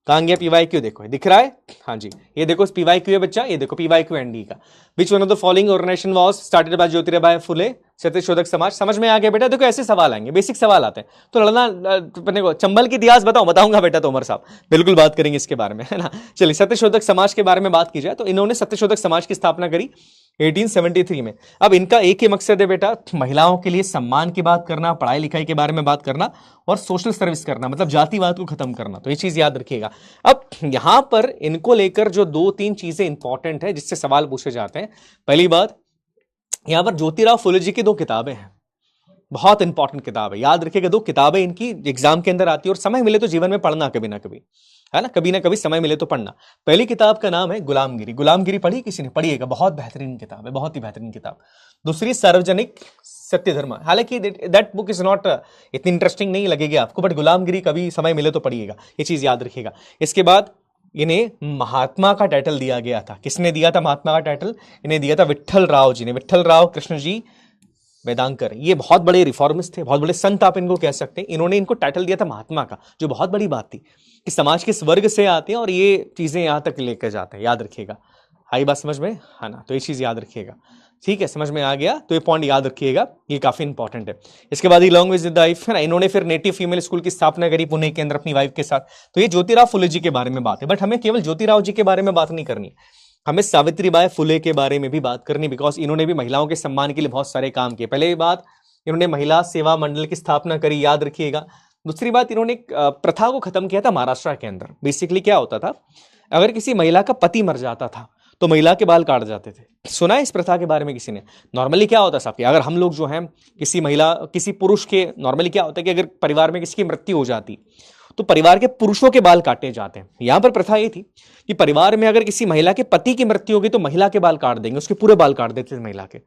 कहां गया पीवाईक्यू? देखो दिख रहा है, हाँ जी ये देखो पीवाईक्यू है बच्चा, ये देखो पीवाईक्यू एनडी का। Which one of the following organisation was started by Jyotirao Phule? Satya Shodhak समाज। समझ में आ गया बेटा? देखो ऐसे सवाल आएंगे, बेसिक सवाल आते हैं। तो लड़ना अपने को, चंबल की इतिहास बताऊंगा बेटा तोमर साहब, बिल्कुल बात करेंगे इसके बारे में, है ना। चलिए सत्य शोधक समाज के बारे में बात की जाए तो इन्होंने सत्य शोधक समाज की स्थापना करी 1873 में। अब इनका एक ही मकसद है बेटा, महिलाओं के लिए सम्मान की बात करना, पढ़ाई लिखाई के बारे में बात करना और सोशल सर्विस करना, मतलब जातिवाद को खत्म करना। तो ये चीज याद रखिएगा। अब यहां पर इनको लेकर जो 2-3 चीजें इंपॉर्टेंट है जिससे सवाल पूछे जाते हैं। पहली बात, यहां पर ज्योतिराव फुले जी की 2 किताबें हैं, बहुत इंपॉर्टेंट किताब है, याद रखिएगा। 2 किताबें इनकी एग्जाम के अंदर आती है, और समय मिले तो जीवन में पढ़ना कभी ना कभी, है ना, कभी ना कभी समय मिले तो पढ़ना। पहली किताब का नाम है गुलामगिरी। गुलामगिरी पढ़ी किसी ने? पढ़िएगा, बहुत बेहतरीन किताब है, बहुत ही बेहतरीन किताब। दूसरी सार्वजनिक सत्य धर्म। हालांकि दैट बुक इज नॉट इतनी इंटरेस्टिंग नहीं लगेगी आपको, बट गुलामगिरी कभी समय मिले तो पढ़िएगा, ये चीज याद रखिएगा। इसके बाद इन्हें महात्मा का टाइटल दिया गया था। किसने दिया था महात्मा का टाइटल? इन्हें दिया था विट्ठल राव जी ने, विट्ठल राव कृष्ण जी वेदांकर। ये बहुत बड़े रिफॉर्मिस्ट थे, बहुत बड़े संत आप इनको कह सकते हैं। इन्होंने इनको टाइटल दिया था महात्मा का, जो बहुत बड़ी बात थी कि समाज के स्वर्ग से आते हैं और ये चीजें यहां तक लेकर जाते हैं, याद रखिएगा। आई बात समझ में? हाँ ना, तो ये चीज याद रखिएगा, ठीक है, समझ में आ गया। तो ये पॉइंट याद रखिएगा, ये काफी इंपॉर्टेंट है। इसके बाद लॉन्ग विद द वाइफ, है ना, इन्होंने फिर नेटिव फीमेल स्कूल की स्थापना करी पुणे के अंदर अपनी वाइफ के साथ। तो ये ज्योतिराव फुले जी के बारे में बात है, बट हमें केवल ज्योतिराव जी के बारे में बात नहीं करनी, हमें सावित्रीबाई फुले के बारे में भी बात करनी, बिकॉज इन्होंने भी महिलाओं के सम्मान के लिए बहुत सारे काम किए। पहले बात, इन्होंने महिला सेवा मंडल की स्थापना करी, याद रखिएगा। दूसरी बात, इन्होंने एक प्रथा को खत्म किया था महाराष्ट्र के अंदर। बेसिकली क्या होता था, अगर किसी महिला का पति मर जाता था तो महिला के बाल काट जाते थे। सुना है इस प्रथा के बारे में किसी ने? नॉर्मली क्या होता है साहब, अगर हम लोग जो हैं किसी महिला, किसी पुरुष के, नॉर्मली क्या होता है कि अगर परिवार में किसी की मृत्यु हो जाती तो परिवार के पुरुषों के बाल काटे जाते हैं। यहां पर प्रथा ये थी कि परिवार में अगर किसी महिला के पति की मृत्यु होगी तो महिला के बाल काट देंगे, उसके पूरे बाल काट देते थे महिला के।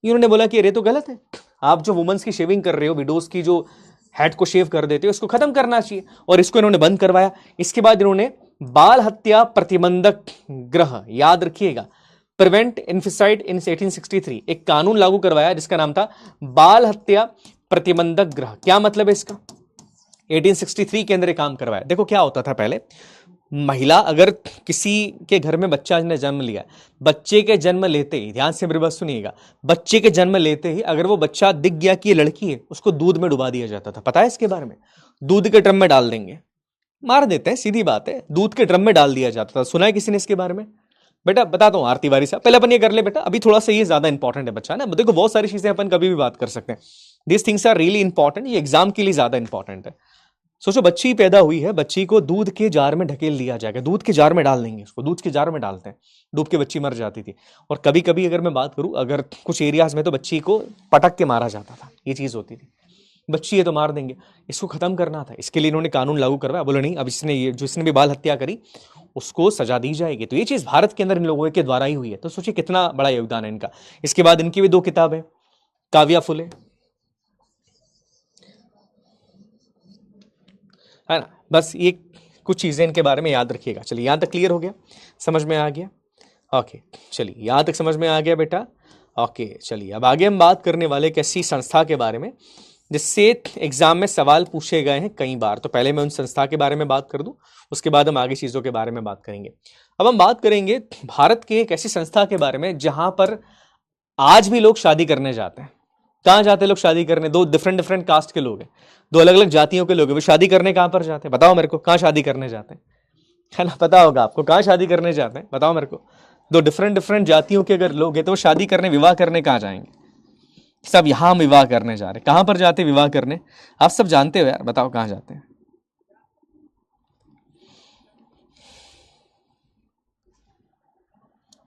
इन्होंने बोला कि अरे तो गलत है, आप जो वुमेन्स की शेविंग कर रहे हो, विडोज की जो हेड को शेव कर देते हो, इसको खत्म करना चाहिए, और इसको इन्होंने बंद करवाया। इसके बाद इन्होंने बाल हत्या प्रतिबंधक गृह, याद रखिएगा, प्रिवेंट इन्फेसाइड इन 1863, एक कानून लागू करवाया जिसका नाम था बाल हत्या प्रतिबंधक गृह। क्या मतलब है इसका? 1863 के अंदर काम करवाया। देखो क्या होता था पहले, महिला अगर किसी के घर में बच्चा ने जन्म लिया, बच्चे के जन्म लेते ही, ध्यान से मेरी बात सुनिएगा, बच्चे के जन्म लेते ही अगर वो बच्चा दिख गया कि ये लड़की है, उसको दूध में डुबा दिया जाता था। पता है इसके बारे में? दूध के ड्रम में डाल देंगे, मार देते हैं, सीधी बात है, दूध के ड्रम में डाल दिया जाता था। सुना है किसी ने इसके बारे में? बेटा बताता हूं आरती बारी साहब, पहले अपन ये कर ले बेटा, अभी थोड़ा सा ये ज्यादा इंपॉर्टेंट है बच्चा ना। देखो बहुत सारी चीजें अपन कभी भी बात कर सकते हैं, this things are really important, ये एग्जाम के लिए ज्यादा इंपॉर्टेंट है। सोचो बच्ची पैदा हुई है, बच्ची को दूध के जार में ढकेल दिया जाएगा, दूध के जार में डाल देंगे उसको, दूध के जार में डालते हैं, डूब के बच्ची मर जाती थी। और कभी कभी अगर मैं बात करूं, अगर कुछ एरियाज में तो बच्ची को पटक के मारा जाता था, ये चीज होती थी। बच्ची है तो मार देंगे, इसको खत्म करना था, इसके लिए इन्होंने कानून लागू करवाया। बोले नहीं, अब इसने ये, जो इसने भी बाल हत्या करी उसको सजा दी जाएगी। तो ये चीज भारत के अंदर इन लोगों के द्वारा ही हुई है। तो सोचिए कितना बड़ा योगदान है इनका। इसके बाद इनकी भी दो किताब है, काव्या फुले, है ना। बस ये कुछ चीजें इनके बारे में याद रखिएगा। चलिए यहां तक क्लियर हो गया, समझ में आ गया। ओके, चलिए यहां तक समझ में आ गया बेटा। ओके चलिए, अब आगे हम बात करने वाले एक ऐसी संस्था के बारे में जिससे एग्जाम में सवाल पूछे गए हैं कई बार। तो पहले मैं उन संस्था के बारे में बात कर दूं, उसके बाद हम आगे चीजों के बारे में बात करेंगे। अब हम बात करेंगे भारत के एक ऐसी संस्था के बारे में जहां पर आज भी लोग शादी करने जाते हैं। कहां जाते हैं लोग शादी करने? दो डिफरेंट डिफरेंट कास्ट के लोग हैं, दो अलग अलग जातियों के लोग हैं, वो शादी करने कहां पर जाते हैं? बताओ मेरे को, कहां शादी करने जाते हैं? है ना, पता होगा आपको कहां शादी करने जाते हैं, बताओ मेरे को। दो डिफरेंट डिफरेंट जातियों के अगर लोग हैं तो वो शादी करने, विवाह करने कहां जाएंगे? सब यहां हम विवाह करने जा रहे हैं। कहां पर जाते हैं विवाह करने? आप सब जानते हो यार, बताओ कहां जाते हैं?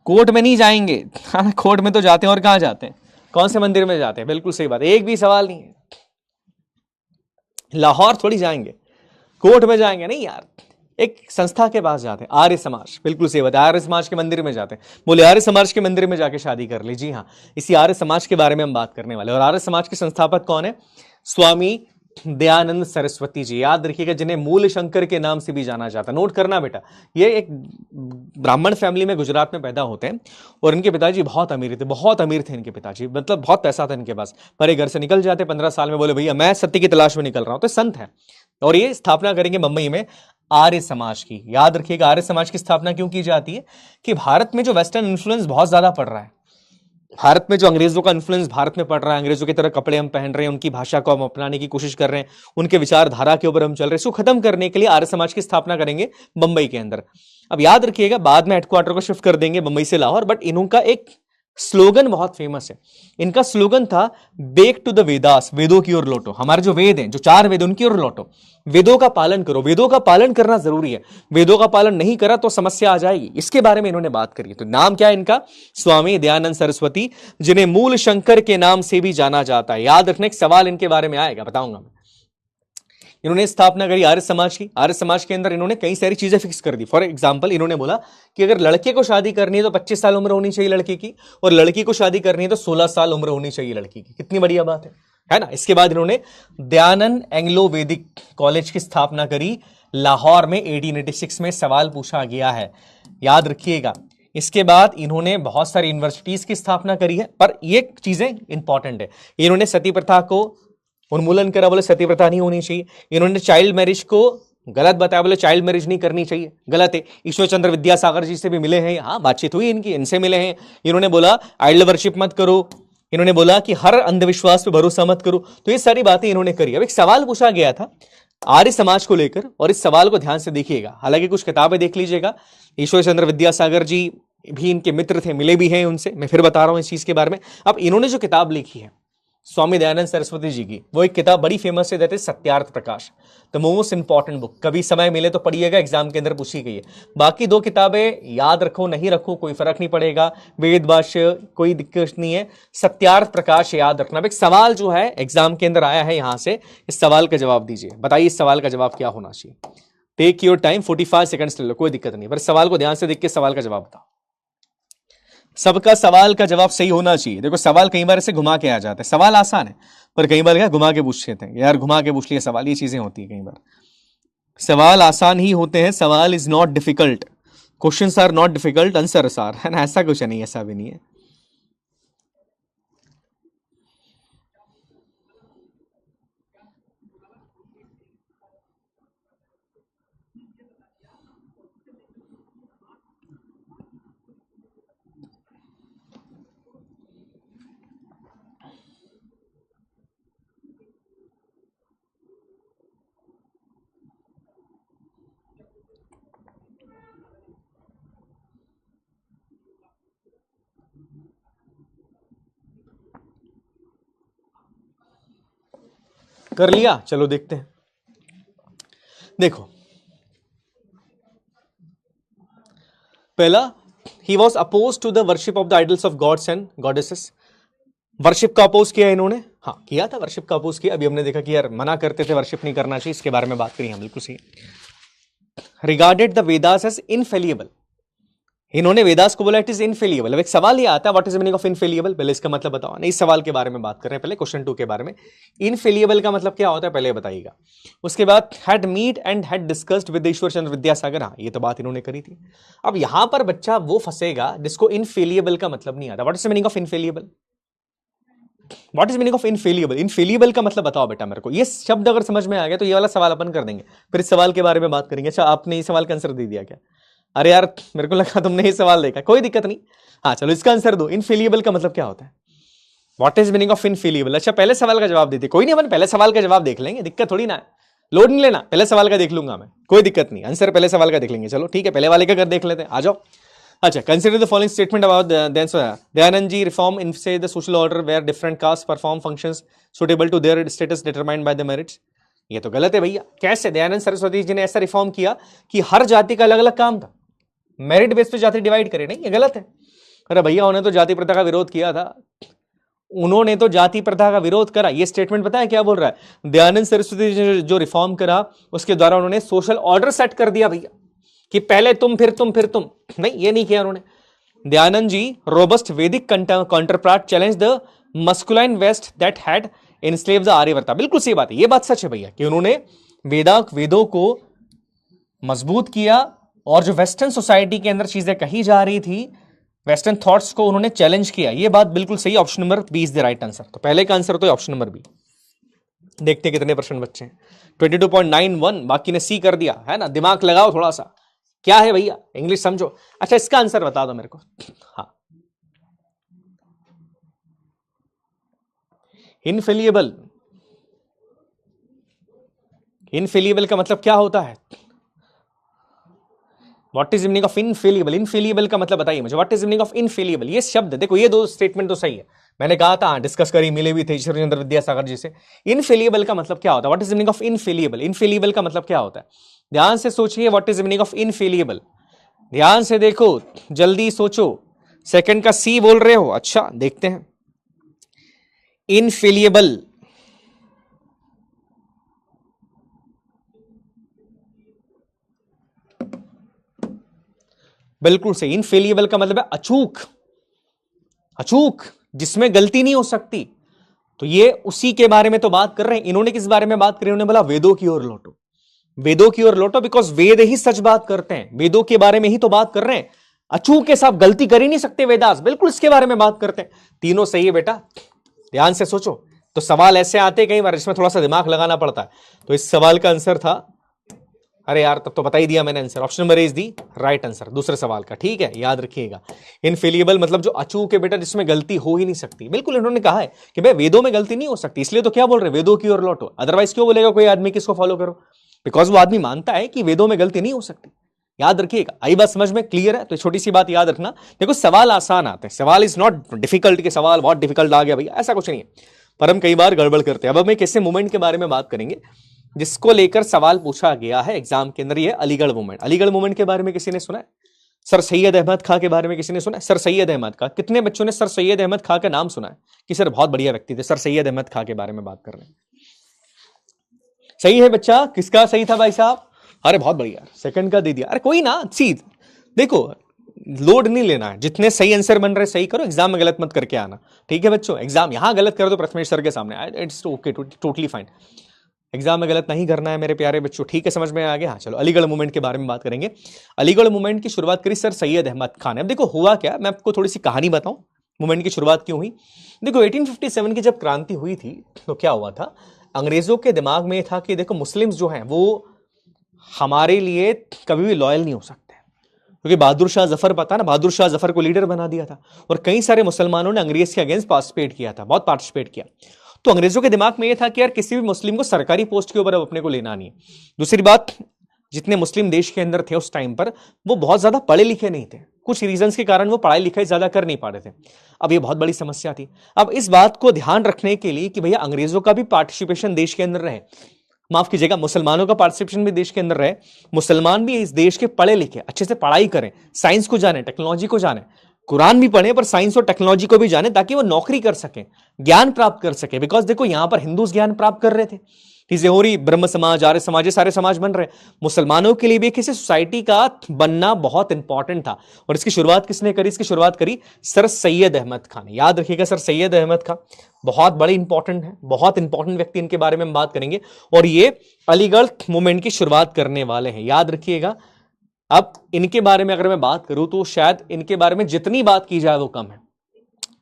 कोर्ट में नहीं जाएंगे। हाँ, कोर्ट में तो जाते हैं, और कहां जाते हैं? कौन से मंदिर में जाते हैं? बिल्कुल सही बात, एक भी सवाल नहीं है। लाहौर थोड़ी जाएंगे, कोर्ट में जाएंगे नहीं यार, एक संस्था के पास जाते हैं, आर्य समाज। बिल्कुल सही बात है, आर्य समाज के मंदिर में जाते हैं। बोले आर्य समाज के मंदिर में जाके शादी कर ली। जी हाँ, इसी आर्य समाज के बारे में हम बात करने वाले हैं। और आर्य समाज के संस्थापक कौन है? स्वामी दयानंद सरस्वती जी। याद रखिएगा, जिन्हें मूल शंकर के नाम से भी जाना जाता है। नोट करना बेटा, ये एक ब्राह्मण फैमिली में गुजरात में पैदा होते हैं, और इनके पिताजी बहुत अमीर थे, बहुत अमीर थे इनके पिताजी, मतलब बहुत पैसा था इनके पास। पर ये घर से निकल जाते 15 साल में, बोले भैया मैं सत्य की तलाश में निकल रहा हूं। तो संत है, और ये स्थापना करेंगे मुंबई में आर्य समाज की। याद रखिएगा, आर्य समाज की स्थापना क्यों की जाती है? कि भारत में जो वेस्टर्न इन्फ्लुएंस बहुत ज्यादा पड़ रहा है, भारत में जो अंग्रेजों का इन्फ्लुएंस भारत में पड़ रहा है, अंग्रेजों की तरह कपड़े हम पहन रहे हैं, उनकी भाषा को हम अपनाने की कोशिश कर रहे हैं, उनके विचारधारा के ऊपर हम चल रहे हैं, इसको खत्म करने के लिए आर्य समाज की स्थापना करेंगे मुंबई के अंदर। अब याद रखिएगा, बाद में हेडक्वार्टर को शिफ्ट कर देंगे मुंबई से लाहौर, बट इनका एक स्लोगन बहुत फेमस है। इनका स्लोगन था बेक टू द वेदास, वेदों की ओर लौटो। हमारे जो वेद हैं, जो चार वेद, उनकी ओर लौटो, वेदों का पालन करो। वेदों का पालन करना जरूरी है, वेदों का पालन नहीं करा तो समस्या आ जाएगी। इसके बारे में इन्होंने बात करी। तो नाम क्या है इनका? स्वामी दयानंद सरस्वती, जिन्हें मूल शंकर के नाम से भी जाना जाता है। याद रखने, एक सवाल इनके बारे में आएगा, बताऊंगा मैं। इन्होंने स्थापना करी आर्य समाज की। आर्य समाज के अंदर इन्होंने कई सारी चीजें फिक्स कर दी। फॉर एग्जांपल, इन्होंने बोला कि अगर लड़के को शादी करनी है तो 25 साल उम्र होनी चाहिए लड़के की, और लड़की को शादी करनी है तो 16 साल उम्र होनी चाहिए लड़की की। कितनी बढ़िया बात है ना। इसके बाद इन्होंने दयानंद एंग्लो वैदिक कॉलेज की स्थापना करी लाहौर में 1886 में। सवाल पूछा गया है, याद रखिएगा। इसके बाद इन्होंने बहुत सारी यूनिवर्सिटीज की स्थापना करी है, पर ये चीजें इंपॉर्टेंट है। इन्होंने सती प्रथा को उन्मूलन करा, बोले सती प्रथा नहीं होनी चाहिए। इन्होंने चाइल्ड मैरिज को गलत बताया, बोले चाइल्ड मैरिज नहीं करनी चाहिए, गलत है। ईश्वर चंद्र विद्यासागर जी से भी मिले हैं, हाँ बातचीत हुई इनकी, इनसे मिले हैं। इन्होंने बोला आइडल वर्शिप मत करो, इन्होंने बोला कि हर अंधविश्वास पे भरोसा मत करो। तो ये सारी बातें इन्होंने करी। अब एक सवाल पूछा गया था आर्य समाज को लेकर, और इस सवाल को ध्यान से देखिएगा। हालांकि कुछ किताबें देख लीजिएगा, ईश्वर चंद्र विद्यासागर जी भी इनके मित्र थे, मिले भी हैं उनसे, मैं फिर बता रहा हूं इस चीज के बारे में। अब इन्होंने जो किताब लिखी है स्वामी दयानंद सरस्वती जी की, वो एक किताब बड़ी फेमस है, that is Satyarth Prakash, the most important book. कभी समय मिले तो पढ़िएगा, एग्जाम के अंदर पूछी गई है। बाकी दो किताबें याद रखो नहीं रखो कोई फर्क नहीं पड़ेगा, वेद भाष्य कोई दिक्कत नहीं है, सत्यार्थ प्रकाश याद रखना। एक सवाल जो है एग्जाम के अंदर आया है यहां से, इस सवाल का जवाब दीजिए। बताइए इस सवाल का जवाब क्या होना चाहिए? टेक योर टाइम, 45 सेकंड्स ले लो, कोई दिक्कत नहीं, पर सवाल को ध्यान से देख के सवाल का जवाब बताओ। सबका सवाल का जवाब सही होना चाहिए। देखो सवाल कई बार ऐसे घुमा के आ जाता है, सवाल आसान है पर कई बार क्या घुमा के पूछ लेते हैं, यार घुमा के पूछ लिया सवाल, ये चीजें होती है कई बार। सवाल आसान ही होते हैं, सवाल is not difficult, questions are not difficult, answers are, है ना। ऐसा कुछ नहीं, ऐसा भी नहीं है। कर लिया, चलो देखते हैं। देखो, पहला, he was oppose to the worship of the idols of gods and goddesses. Worship का अपोज किया इन्होंने, हाँ किया था, वर्शिप का अपोज किया। अभी हमने देखा कि यार मना करते थे, वर्शिप नहीं करना चाहिए, इसके बारे में बात करी हम, बिल्कुल सही। रिगार्डेड द वेदास एज इनफेलिएबल, इन्होंने वेदास को बोला इट इज इनफेलिएबल। अब एक सवाल ये आता है, what is the meaning of infallible, पहले इसका मतलब बताओ। नहीं, इस सवाल के बारे में बात कर रहे हैं, पहले क्वेश्चन 2 के बारे में। इनफेलिएबल का मतलब क्या होता है पहले बताइएगा। उसके बाद had meet and had discussed with Ishwar Chandra Vidyasagar, हाँ ये तो बात इन्होंने करी थी। अब यहां पर बच्चा वो फंसेगा जिसको इनफेलिएबल का मतलब नहीं आता। What is the meaning of infallible, what is meaning of infallible, infallible का मतलब बताओ बेटा मेरे को। ये शब्द अगर समझ में आ गया तो ये वाला सवाल अपन कर देंगे, फिर इस सवाल के बारे में बात करेंगे। अच्छा, आपने इस सवाल का आंसर दे दिया क्या? अरे यार मेरे को लगा तुमने ये सवाल देखा, कोई दिक्कत नहीं। हाँ चलो इसका आंसर दो, इनफेलिएबल का मतलब क्या होता है, व्हाट इज मीनिंग ऑफ इनफेलिएबल। अच्छा पहले सवाल का जवाब देते, कोई नहीं अपन पहले सवाल का जवाब देख लेंगे, दिक्कत थोड़ी ना है, लोड नहीं लेना, पहले सवाल का देख लूंगा मैं, कोई दिक्कत नहीं, आंसर पहले सवाल का देख लेंगे। चलो ठीक है, पहले वाले का कर देख लेते हैं, आ जाओ। अच्छा, consider the following statement about Dayanand ji reform in say the social order where different caste perform functions suitable to their status determined by the merits. ये तो गलत है भैया, कैसे? दयानंद सरस्वती जी ने ऐसा रिफॉर्म किया कि हर जाति का अलग अलग काम था, मेरिट बेस पे जाति डिवाइड करे, नहीं ये गलत है। अरे भैया उन्होंने तो जाति प्रथा का विरोध किया था, उन्होंने तो जाति प्रथा का विरोध करा। ये स्टेटमेंट पता है क्या बोल रहा है? दयानंद सरस्वती जी जो रिफॉर्म करा उसके द्वारा उन्होंने सोशल ऑर्डर सेट कर दिया भैया, कि पहले तुम फिर तुम फिर तुम, नहीं ये नहीं किया उन्होंने। Dayanand ji robust Vedic counterpart challenge the masculine west that had enslaved the Aryavarta. बिल्कुल सही बात है, ये बात सच है भैया कि उन्होंने वेदों को मजबूत किया और जो वेस्टर्न सोसाइटी के अंदर चीजें कही जा रही थी, वेस्टर्न थॉट्स को उन्होंने चैलेंज किया। ये बात बिल्कुल सही, option number B is the right answer. तो पहले का आंसर तो ऑप्शन नंबर बी। देखते हैं कितने परसेंट बच्चे हैं, 22.91, बाकी ने सी कर दिया है ना। दिमाग लगाओ थोड़ा सा, क्या है भैया, इंग्लिश समझो। अच्छा इसका आंसर बता दो मेरे को। हाँ, इनफेलिएबल, इनफेलिएबल का मतलब क्या होता है? What is meaning of infallible, infallible का मतलब बताइए मुझे, व्हाट इज मीनिंग ऑफ इनफेलिएबल। ये शब्द देखो, ये दो स्टेटमेंट तो सही है, मैंने कहा था डिस्कस करी, मिले भी थे ईश्वर चंद्र विद्यासागर जी से। इनफेलिएबल का मतलब क्या होता है, what is meaning of infallible, infallible का मतलब क्या होता है? ध्यान से सोचिए, व्हाट इज मीनिंग ऑफ इनफेलिएबल, ध्यान से देखो, जल्दी सोचो। सेकंड का सी बोल रहे हो, अच्छा देखते हैं। इनफेलिएबल, बिल्कुल सही, इनफेलिएबल का मतलब है अचूक, अचूक जिसमें गलती नहीं हो सकती। तो ये उसी के बारे में तो बात कर रहे हैं। इन्होंने किस बारे में बात करी? उन्होंने बोला वेदों की ओर लौटो, वेदों की ओर लौटो, बिकॉज वेद ही सच बात करते हैं, वेदों के बारे में ही तो बात कर रहे हैं। अचूक के साथ गलती कर ही नहीं सकते वेदास, बिल्कुल इसके बारे में बात करते हैं। तीनों सही है बेटा, ध्यान से सोचो। तो सवाल ऐसे आते कई बार इसमें थोड़ा सा दिमाग लगाना पड़ता है। तो इस सवाल का आंसर था, अरे यार तब तो बता ही दिया मैंने answer, option number A is the right answer दूसरे सवाल का, ठीक है याद रखिएगा। इनफेलिएबल मतलब जो अचूक है बेटा, जिसमें गलती हो ही नहीं सकती। बिल्कुल इन्होंने कहा है कि भाई वेदों में गलती नहीं हो सकती, इसलिए तो क्या बोल रहे हैं, वेदों की ओर लौटो। अदरवाइज क्यों बोलेगा कोई आदमी किसको फॉलो करो? बिकॉज वो आदमी मानता है कि वेदों में गलती नहीं हो सकती। याद रखिएगा, आई बात समझ में क्लियर है? तो छोटी सी बात याद रखना, देखो सवाल आसान आते हैं, सवाल इज नॉट डिफिकल्ट के सवाल बहुत डिफिकल्ट आ गया भैया, ऐसा कुछ नहीं है, पर हम कई बार गड़बड़ करते हैं। अब हम एक ऐसे मूवमेंट के बारे में बात करेंगे जिसको लेकर सवाल पूछा गया है एग्जाम के अंदर, ये अलीगढ़ मूवमेंट। अलीगढ़ मूवमेंट के बारे में किसी ने सुना है? सर सैयद अहमद खां के बारे में किसी ने सुना है? सर सैयद अहमद खां, कितने बच्चों ने सर सैयद अहमद खां का नाम सुना है कि सर बहुत बढ़िया व्यक्ति थे? सर सैयद अहमद खां के बारे में बात कर रहे हैं। सही है बच्चा, किसका सही था भाई साहब? अरे बहुत बढ़िया, सेकंड का दे दिया। अरे कोई ना, सी देखो लोड नहीं लेना है, जितने सही आंसर बन रहे सही करो, एग्जाम में गलत मत करके आना, ठीक है बच्चों? एग्जाम यहां गलत कर दो प्रथमेश सर के सामने, it's okay, totally fine. Exam में गलत नहीं करना है मेरे प्यारे बच्चों, ठीक है? समझ में आ गया? हाँ चलो अलीगढ़ मूवमेंट के बारे में बात करेंगे। अलीगढ़ मूवमेंट की शुरुआत करी सर सैयद अहमद खान ने। अब देखो हुआ क्या, मैं आपको थोड़ी सी कहानी बताऊं, मूवमेंट की शुरुआत क्यों हुई। देखो 1857 की जब क्रांति हुई थी तो क्या हुआ था, अंग्रेजों के दिमाग में था कि देखो मुस्लिम्स जो हैं वो हमारे लिए कभी भी लॉयल नहीं हो सकते, क्योंकि बहादुर शाह जफर, पता ना, बहादुर शाह जफर को लीडर बना दिया था और कई सारे मुसलमानों ने अंग्रेज के अगेंस्ट पार्टिसिपेट किया था, बहुत पार्टिसिपेट किया। तो अंग्रेजों के दिमाग में यह था कि यार किसी भी मुस्लिम को सरकारी पोस्ट के ऊपर अब अपने को लेना नहीं है। दूसरी बात, जितने मुस्लिम देश के अंदर थे उस टाइम पर वो बहुत ज्यादा पढ़े लिखे नहीं थे, कुछ रीजंस के कारण वो पढ़ाई लिखाई ज्यादा कर नहीं पा रहे थे। अब ये बहुत बड़ी समस्या थी। अब इस बात को ध्यान रखने के लिए कि भैया अंग्रेजों का भी पार्टिसिपेशन देश के अंदर रहे, माफ कीजिएगा, मुसलमानों का पार्टिसिपेशन भी देश के अंदर रहे, मुसलमान भी इस देश के पढ़े लिखे अच्छे से पढ़ाई करें, साइंस को जाने, टेक्नोलॉजी को जाने, कुरान भी पढ़े पर साइंस और टेक्नोलॉजी को भी जाने, ताकि वो नौकरी कर सके, ज्ञान प्राप्त कर सके। बिकॉज देखो यहां पर हिंदू ज्ञान प्राप्त कर रहे थे, चीजें हो रही, ब्रह्म समाज, आर्य समाज, ये सारे समाज बन रहे। मुसलमानों के लिए भी किसी सोसाइटी का बनना बहुत इंपॉर्टेंट था। और इसकी शुरुआत किसने करी? इसकी शुरुआत करी सर सैयद अहमद खान ने। याद रखिएगा, सर सैयद अहमद खान बहुत बड़े इंपॉर्टेंट है, बहुत इंपॉर्टेंट व्यक्ति, इनके बारे में हम बात करेंगे। और ये अलीगढ़ मूवमेंट की शुरुआत करने वाले हैं, याद रखिएगा। अब इनके बारे में अगर मैं बात करूं तो शायद इनके बारे में जितनी बात की जाए वो कम है।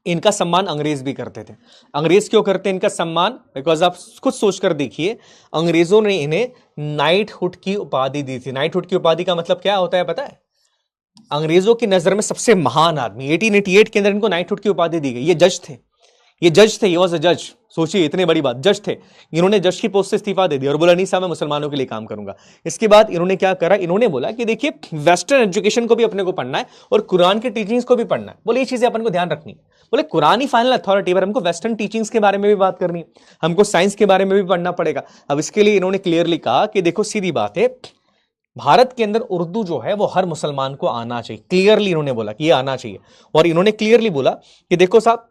इनका सम्मान अंग्रेज भी करते थे। अंग्रेज क्यों करते हैं इनका सम्मान? बिकॉज आप खुद सोचकर देखिए, अंग्रेजों ने इन्हें नाइटहुड की उपाधि दी थी। नाइटहुड की उपाधि का मतलब क्या होता है पता है? अंग्रेजों की नजर में सबसे महान आदमी। 1888 के अंदर इनको नाइटहुड की उपाधि दी गई। ये जज थे, ये जज थे, ये वॉज अ जज। सोचिए इतनी बड़ी बात, जज थे। इन्होंने जज की पोस्ट से इस्तीफा दे दिया और बोला नहीं साहब मैं मुसलमानों के लिए काम करूंगा। इसके बाद इन्होंने क्या करा? इन्होंने बोला कि देखिए वेस्टर्न एजुकेशन को भी अपने को पढ़ना है और कुरान की टीचिंग्स को भी पढ़ना है। बोले ये चीजें अपन को ध्यान रखनी है। बोले कुरान ही फाइनल अथॉरिटी, पर हमको वेस्टर्न टीचिंग्स के बारे में भी बात करनी है, हमको साइंस के बारे में भी पढ़ना पड़ेगा। अब इसके लिए इन्होंने क्लियरली कहा कि देखो सीधी बात है, भारत के अंदर उर्दू जो है वो हर मुसलमान को आना चाहिए। क्लियरली इन्होंने बोला कि ये आना चाहिए। और इन्होंने क्लियरली बोला कि देखो साहब,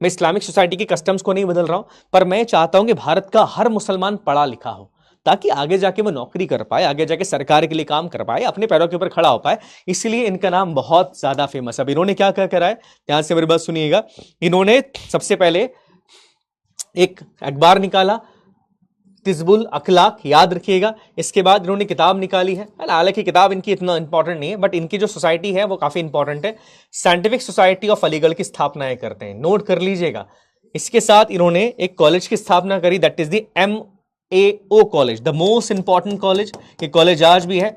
मैं इस्लामिक सोसाइटी की कस्टम्स को नहीं बदल रहा हूं, पर मैं चाहता हूं कि भारत का हर मुसलमान पढ़ा लिखा हो, ताकि आगे जाके वो नौकरी कर पाए, आगे जाके सरकार के लिए काम कर पाए, अपने पैरों के ऊपर खड़ा हो पाए। इसलिए इनका नाम बहुत ज्यादा फेमस है। अब इन्होंने क्या क्या करा है, ध्यान से मेरी बात सुनिएगा। इन्होंने सबसे पहले एक अखबार निकाला, तिजबुल अखलाक, याद रखिएगा। इसके बाद इन्होंने किताब निकाली है, हालांकि किताब इनकी इतना इंपॉर्टेंट नहीं है, बट इनकी जो सोसाइटी है वो काफी इंपॉर्टेंट है। साइंटिफिक सोसाइटी ऑफ अलीगढ़ की स्थापना करते हैं, नोट कर लीजिएगा। इसके साथ इन्होंने एक कॉलेज की स्थापना करी, that is the MAO college, the most important college. ये कॉलेज आज भी है,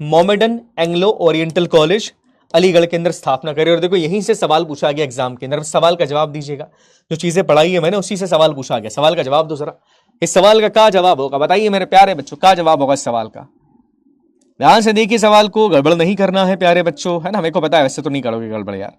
Mohammedan Anglo Oriental college, Aligarh के अंदर स्थापना करी। और देखो यहीं से सवाल पूछा गया एग्जाम के अंदर, सवाल का जवाब दीजिएगा। जो चीजें पढ़ाई है मैंने उसी से सवाल पूछा गया, सवाल का जवाब दो जरा। इस सवाल का क्या जवाब होगा बताइए मेरे प्यारे बच्चों, क्या जवाब होगा इस सवाल का? ध्यान से देखिए सवाल को, गड़बड़ नहीं करना है प्यारे बच्चों, है ना? मेरे को पता है वैसे तो नहीं करोगे गड़बड़ यार।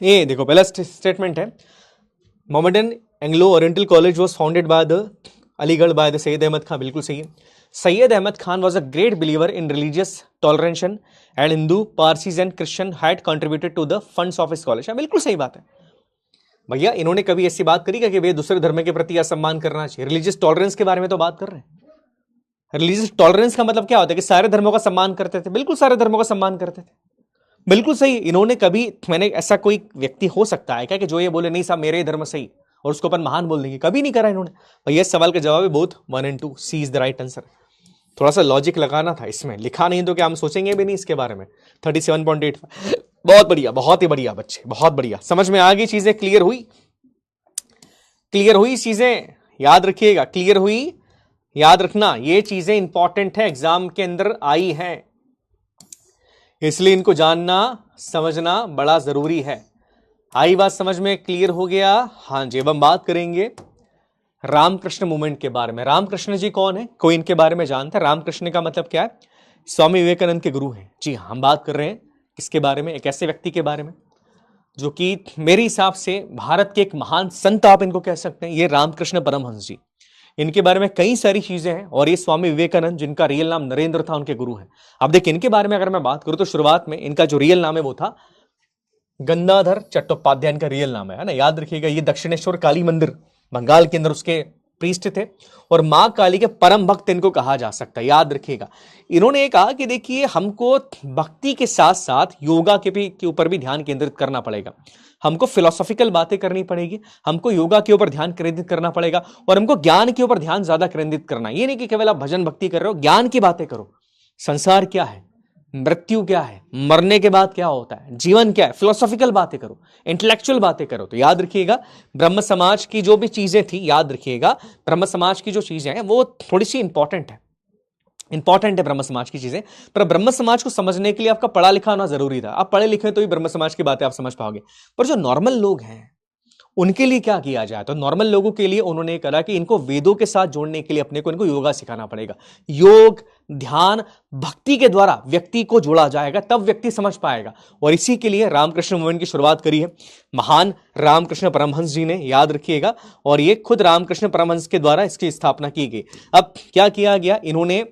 ये देखो पहला स्टेटमेंट है, Mohammedan Anglo Oriental College was founded by the Aligarh by the Syed Ahmed Khan. बिल्कुल सही है। Syed Ahmed Khan was a great believer in religious toleration and Hindu, Parsis and Christian had contributed to the funds of his college. बिल्कुल सही बात है भैया। इन्होंने कभी ऐसी बात करी कि वे दूसरे धर्म के प्रति असम्मान करना चाहिए? रिलीजियस टॉलरेंस के बारे में तो बात कर रहे हैं। रिलीजियस टॉलरेंस का मतलब क्या होता है? कि सारे धर्मों का सम्मान करते थे। बिल्कुल सारे धर्मों का सम्मान करते थे, बिल्कुल सही। इन्होंने कभी, मैंने ऐसा कोई व्यक्ति हो सकता है क्या कि जो ये बोले नहीं साहब मेरे ही धर्म सही और उसको अपन महान बोल देंगे? कभी नहीं करा इन्होंने। भैया इस सवाल का जवाब है both 1 and 2, C is the right answer. थोड़ा सा लॉजिक लगाना था इसमें, लिखा नहीं तो क्या हम सोचेंगे भी नहीं इसके बारे में। 37.85, बहुत बढ़िया, बहुत ही बढ़िया बच्चे, बहुत बढ़िया। समझ में आ गई चीजें? क्लियर हुई? क्लियर हुई चीजें? याद रखिएगा, क्लियर हुई? याद रखना ये चीजें इंपॉर्टेंट है, एग्जाम के अंदर आई है, इसलिए इनको जानना समझना बड़ा जरूरी है। आई बात समझ में? क्लियर हो गया? हाँ जी। अब हम बात करेंगे रामकृष्ण मूवमेंट के बारे में। रामकृष्ण जी कौन है? कोई इनके बारे में जानता है? रामकृष्ण का मतलब क्या है? स्वामी विवेकानंद के गुरु हैं। जी हाँ, हम बात कर रहे हैं किसके बारे में? एक ऐसे व्यक्ति के बारे में जो कि मेरे हिसाब से भारत के एक महान संत आप इनको कह सकते हैं, ये रामकृष्ण परमहंस जी। इनके बारे में कई सारी चीजें हैं। और ये स्वामी विवेकानंद, जिनका रियल नाम नरेंद्र था, उनके गुरु हैं। अब देखिए इनके बारे में अगर मैं बात करूं तो शुरुआत में इनका जो रियल नाम है वो था गंगाधर चट्टोपाध्याय, इनका रियल नाम है ना? याद रखिएगा। ये दक्षिणेश्वर काली मंदिर बंगाल के अंदर उसके प्रीस्ट थे और मां काली के परम भक्त इनको कहा जा सकता है, याद रखिएगा। इन्होंने ये कहा कि देखिए हमको भक्ति के साथ साथ योगा के ऊपर भी ध्यान केंद्रित करना पड़ेगा, हमको फिलोसॉफिकल बातें करनी पड़ेगी, हमको योगा के ऊपर ध्यान केंद्रित करना पड़ेगा और हमको ज्ञान के ऊपर ध्यान ज्यादा केंद्रित करना। ये नहीं कि केवल आप भजन भक्ति कर रहे हो, ज्ञान की बातें करो। संसार क्या है, मृत्यु क्या है, मरने के बाद क्या होता है, जीवन क्या है, फिलोसॉफिकल बातें करो, इंटेलेक्चुअल बातें करो। तो याद रखिएगा ब्रह्म समाज की जो भी चीजें थी, याद रखिएगा ब्रह्म समाज की जो चीजें हैं वो थोड़ी सी इंपॉर्टेंट है ब्रह्म समाज की चीजें। पर ब्रह्म समाज को समझने के लिए आपका पढ़ा लिखा होना जरूरी था। आप पढ़े लिखे तो ही ब्रह्म समाज की बातें आप समझ पाओगे। पर जो नॉर्मल लोग हैं उनके लिए क्या किया जाए, तो नॉर्मल लोगों के लिए उन्होंने कहा कि इनको वेदों के साथ जोड़ने के लिए अपने को इनको योगा सिखाना पड़ेगा। योग, ध्यान, भक्ति के द्वारा व्यक्ति को जोड़ा जाएगा, तब व्यक्ति समझ पाएगा। और इसी के लिए रामकृष्ण मूवमेंट की शुरुआत करी है महान रामकृष्ण परमहंस जी ने, याद रखिएगा। और ये खुद रामकृष्ण परमहंस के द्वारा इसकी स्थापना की गई। अब क्या किया गया, इन्होंने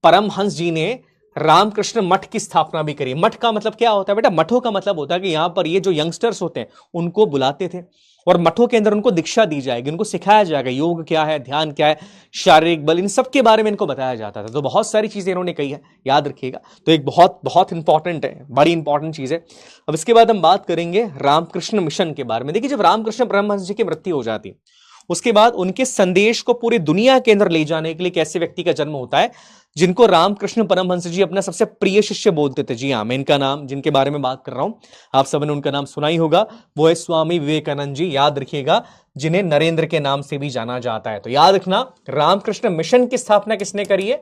परमहंस जी ने रामकृष्ण मठ की स्थापना भी करी। मठ का मतलब क्या होता है बेटा, मठों का मतलब होता है कि यहां पर ये जो यंगस्टर्स होते हैं उनको बुलाते थे और मठों के अंदर उनको दीक्षा दी जाएगी, उनको सिखाया जाएगा योग क्या है, ध्यान क्या है, शारीरिक बल, इन सब के बारे में इनको बताया जाता था। तो बहुत सारी चीजें इन्होंने कही है, याद रखिएगा। तो एक बहुत बहुत इंपॉर्टेंट है, बड़ी इंपॉर्टेंट चीज है। अब इसके बाद हम बात करेंगे रामकृष्ण मिशन के बारे में। देखिए जब रामकृष्ण परमहंस जी की मृत्यु हो जाती है उसके बाद उनके संदेश को पूरी दुनिया के अंदर ले जाने के लिए कैसे व्यक्ति का जन्म होता है, जिनको रामकृष्ण परमहंस जी अपना सबसे प्रिय शिष्य बोलते थे। जी हाँ, मैं इनका नाम जिनके बारे में बात कर रहा हूं आप सबने उनका नाम सुना ही होगा, वो है स्वामी विवेकानंद जी, याद रखिएगा, जिन्हें नरेंद्र के नाम से भी जाना जाता है। तो याद रखना रामकृष्ण मिशन की स्थापना किसने करी है,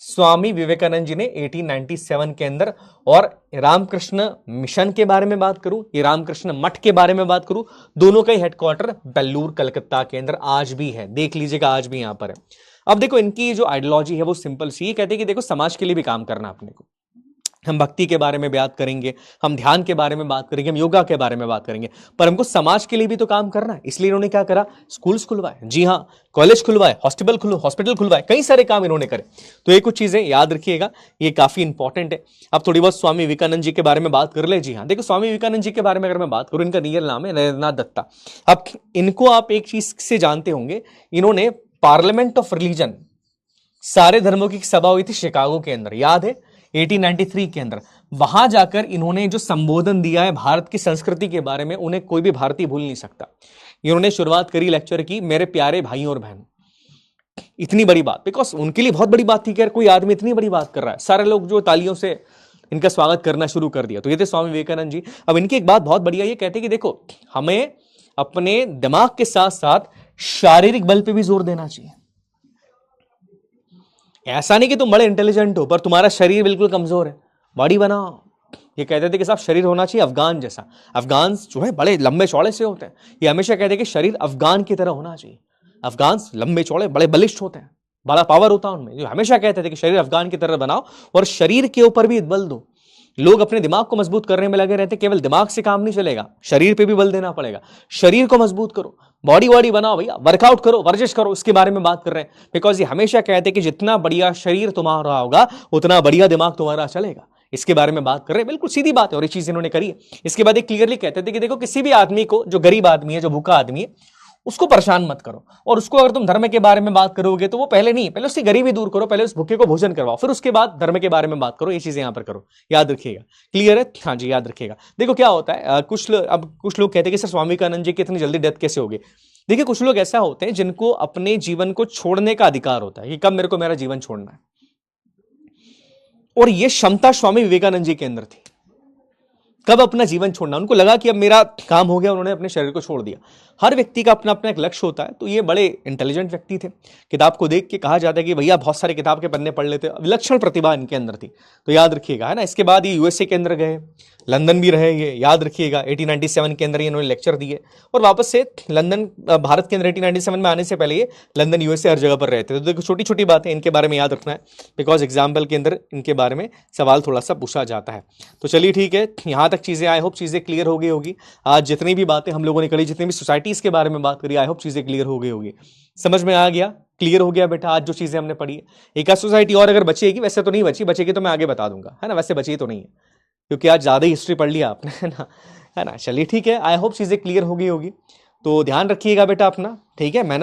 स्वामी विवेकानंद जी ने 1897 के अंदर। और रामकृष्ण मिशन के बारे में बात करूं, ये रामकृष्ण मठ के बारे में बात करूं, दोनों का ही हेडक्वार्टर बेल्लूर कलकत्ता के अंदर आज भी है, देख लीजिएगा आज भी यहां पर है। अब देखो इनकी जो आइडियोलॉजी है वो सिंपल सी, ये कहते हैं कि देखो समाज के लिए भी काम करना अपने को। हम भक्ति के बारे में बात करेंगे, हम ध्यान के बारे में बात करेंगे, हम योगा के बारे में बात करेंगे, पर हमको समाज के लिए भी तो काम करना है। इसलिए इन्होंने क्या करा, स्कूल्स खुलवाए, जी हाँ, कॉलेज खुलवाए, हॉस्पिटल खुलवाए, कई सारे काम इन्होंने करे। तो ये कुछ चीजें याद रखिएगा, ये काफी इंपॉर्टेंट है। अब थोड़ी बहुत स्वामी विवेकानंद जी के बारे में बात कर ले। जी हाँ, देखो स्वामी विवेकानंद जी के बारे में अगर मैं बात करूं, इनका रियल नाम है नरेंद्रनाथ दत्ता। अब इनको आप एक चीज से जानते होंगे, इन्होंने पार्लियामेंट ऑफ रिलीजन, सारे धर्मों की सभा हुई थी शिकागो के अंदर, याद है 1893 के अंदर। वहां जाकर इन्होंने जो संबोधन दिया है भारत की संस्कृति के बारे में, उन्हें कोई भी भारतीय भूल नहीं सकता। इन्होंने शुरुआत करी लेक्चर की, मेरे प्यारे भाई और बहन, इतनी बड़ी बात, बिकॉज उनके लिए बहुत बड़ी बात थी कि यार कोई आदमी इतनी बड़ी बात कर रहा है। सारे लोग जो तालियों से इनका स्वागत करना शुरू कर दिया। तो ये थे स्वामी विवेकानंद जी। अब इनकी एक बात बहुत बढ़िया, ये कहते हैं कि देखो हमें अपने दिमाग के साथ साथ शारीरिक बल पे भी जोर देना चाहिए। ऐसा नहीं कि तुम बड़े इंटेलिजेंट हो पर तुम्हारा शरीर बिल्कुल कमजोर है, बॉडी बनाओ। ये कहते थे कि साहब शरीर होना चाहिए अफगान जैसा। अफगान जो है बड़े लंबे चौड़े से होते हैं, ये हमेशा कहते हैं कि शरीर अफगान की तरह होना चाहिए। अफगान लंबे चौड़े बड़े बलिष्ठ होते हैं, बड़ा पावर होता है उनमें। जो हमेशा कहते थे कि शरीर अफगान की तरह बनाओ और शरीर के ऊपर भी बल दो। लोग अपने दिमाग को मजबूत करने में लगे रहते, केवल दिमाग से काम नहीं चलेगा, शरीर पे भी बल देना पड़ेगा। शरीर को मजबूत करो, बॉडी बनाओ भैया, वर्कआउट करो, वर्जिश करो, इसके बारे में बात कर रहे हैं। बिकॉज ये हमेशा कहते हैं कि जितना बढ़िया शरीर तुम्हारा होगा उतना बढ़िया दिमाग तुम्हारा चलेगा। इसके बारे में बात कर रहे हैं, बिल्कुल सीधी बात है और ये चीज इन्होंने करी है। इसके बाद एक क्लियरली कहते थे कि देखो किसी भी आदमी को, जो गरीब आदमी है, जो भूखा आदमी है, उसको परेशान मत करो। और उसको अगर तुम धर्म के बारे में बात करोगे तो वो पहले उसकी गरीबी दूर करो, पहले उस भूखे को भोजन करवाओ, फिर उसके बाद धर्म के बारे में बात करो। ये चीजें यहां पर करो, याद रखिएगा। क्लियर है? हाँ जी, याद रखिएगा। देखो क्या होता है, कुछ लोग कहते हैं कि सर स्वामी विवेकानंद जी की इतनी जल्दी डेथ कैसे होगी। देखिए कुछ लोग ऐसा होते हैं जिनको अपने जीवन को छोड़ने का अधिकार होता है कि कब मेरे को मेरा जीवन छोड़ना है, और यह क्षमता स्वामी विवेकानंद जी के अंदर थी। कब अपना जीवन छोड़ना, उनको लगा कि अब मेरा काम हो गया, उन्होंने अपने शरीर को छोड़ दिया। हर व्यक्ति का अपना अपना एक लक्ष्य होता है। तो ये बड़े इंटेलिजेंट व्यक्ति थे। किताब को देख के कहा जाता है कि भैया बहुत सारे किताब के पन्ने पढ़ लेते, विलक्षण प्रतिभा इनके अंदर थी। तो याद रखिएगा, है ना। इसके बाद ये यूएसए के अंदर गए, लंदन भी रहे, ये याद रखिएगा। 1897 के अंदर इन्होंने लेक्चर दिए और वापस से लंदन, भारत के अंदर 1897 में आने से पहले ये लंदन, यूएसए हर जगह पर रहते थे। तो देखो छोटी छोटी बातें इनके बारे में याद रखना है, बिकॉज एग्जाम्पल के अंदर इनके बारे में सवाल थोड़ा सा पूछा जाता है। तो चलिए ठीक है, यहाँ तक चीजें, आई होप चीजें क्लियर हो गई होगी। आज जितनी भी बातें हम लोगों ने करी, जितनी भी सोसाइटीज के बारे में बात करी, आई होप चीजें क्लियर हो गई होगी। समझ में आ गया, क्लियर हो गया बेटा आज जो चीजें हमने पढ़ी है। एक आध सोसाइटी और अगर बचेगी, वैसे तो नहीं बचेगी तो मैं आगे बता दूंगा, है ना। वैसे बची तो नहीं है क्योंकि आज ज्यादा ही हिस्ट्री पढ़ लिया आपने, है ना। चलिए ठीक है, आई होप चीजें क्लियर हो गई होगी। तो ध्यान रखिएगा बेटा अपना, ठीक है। मेहनत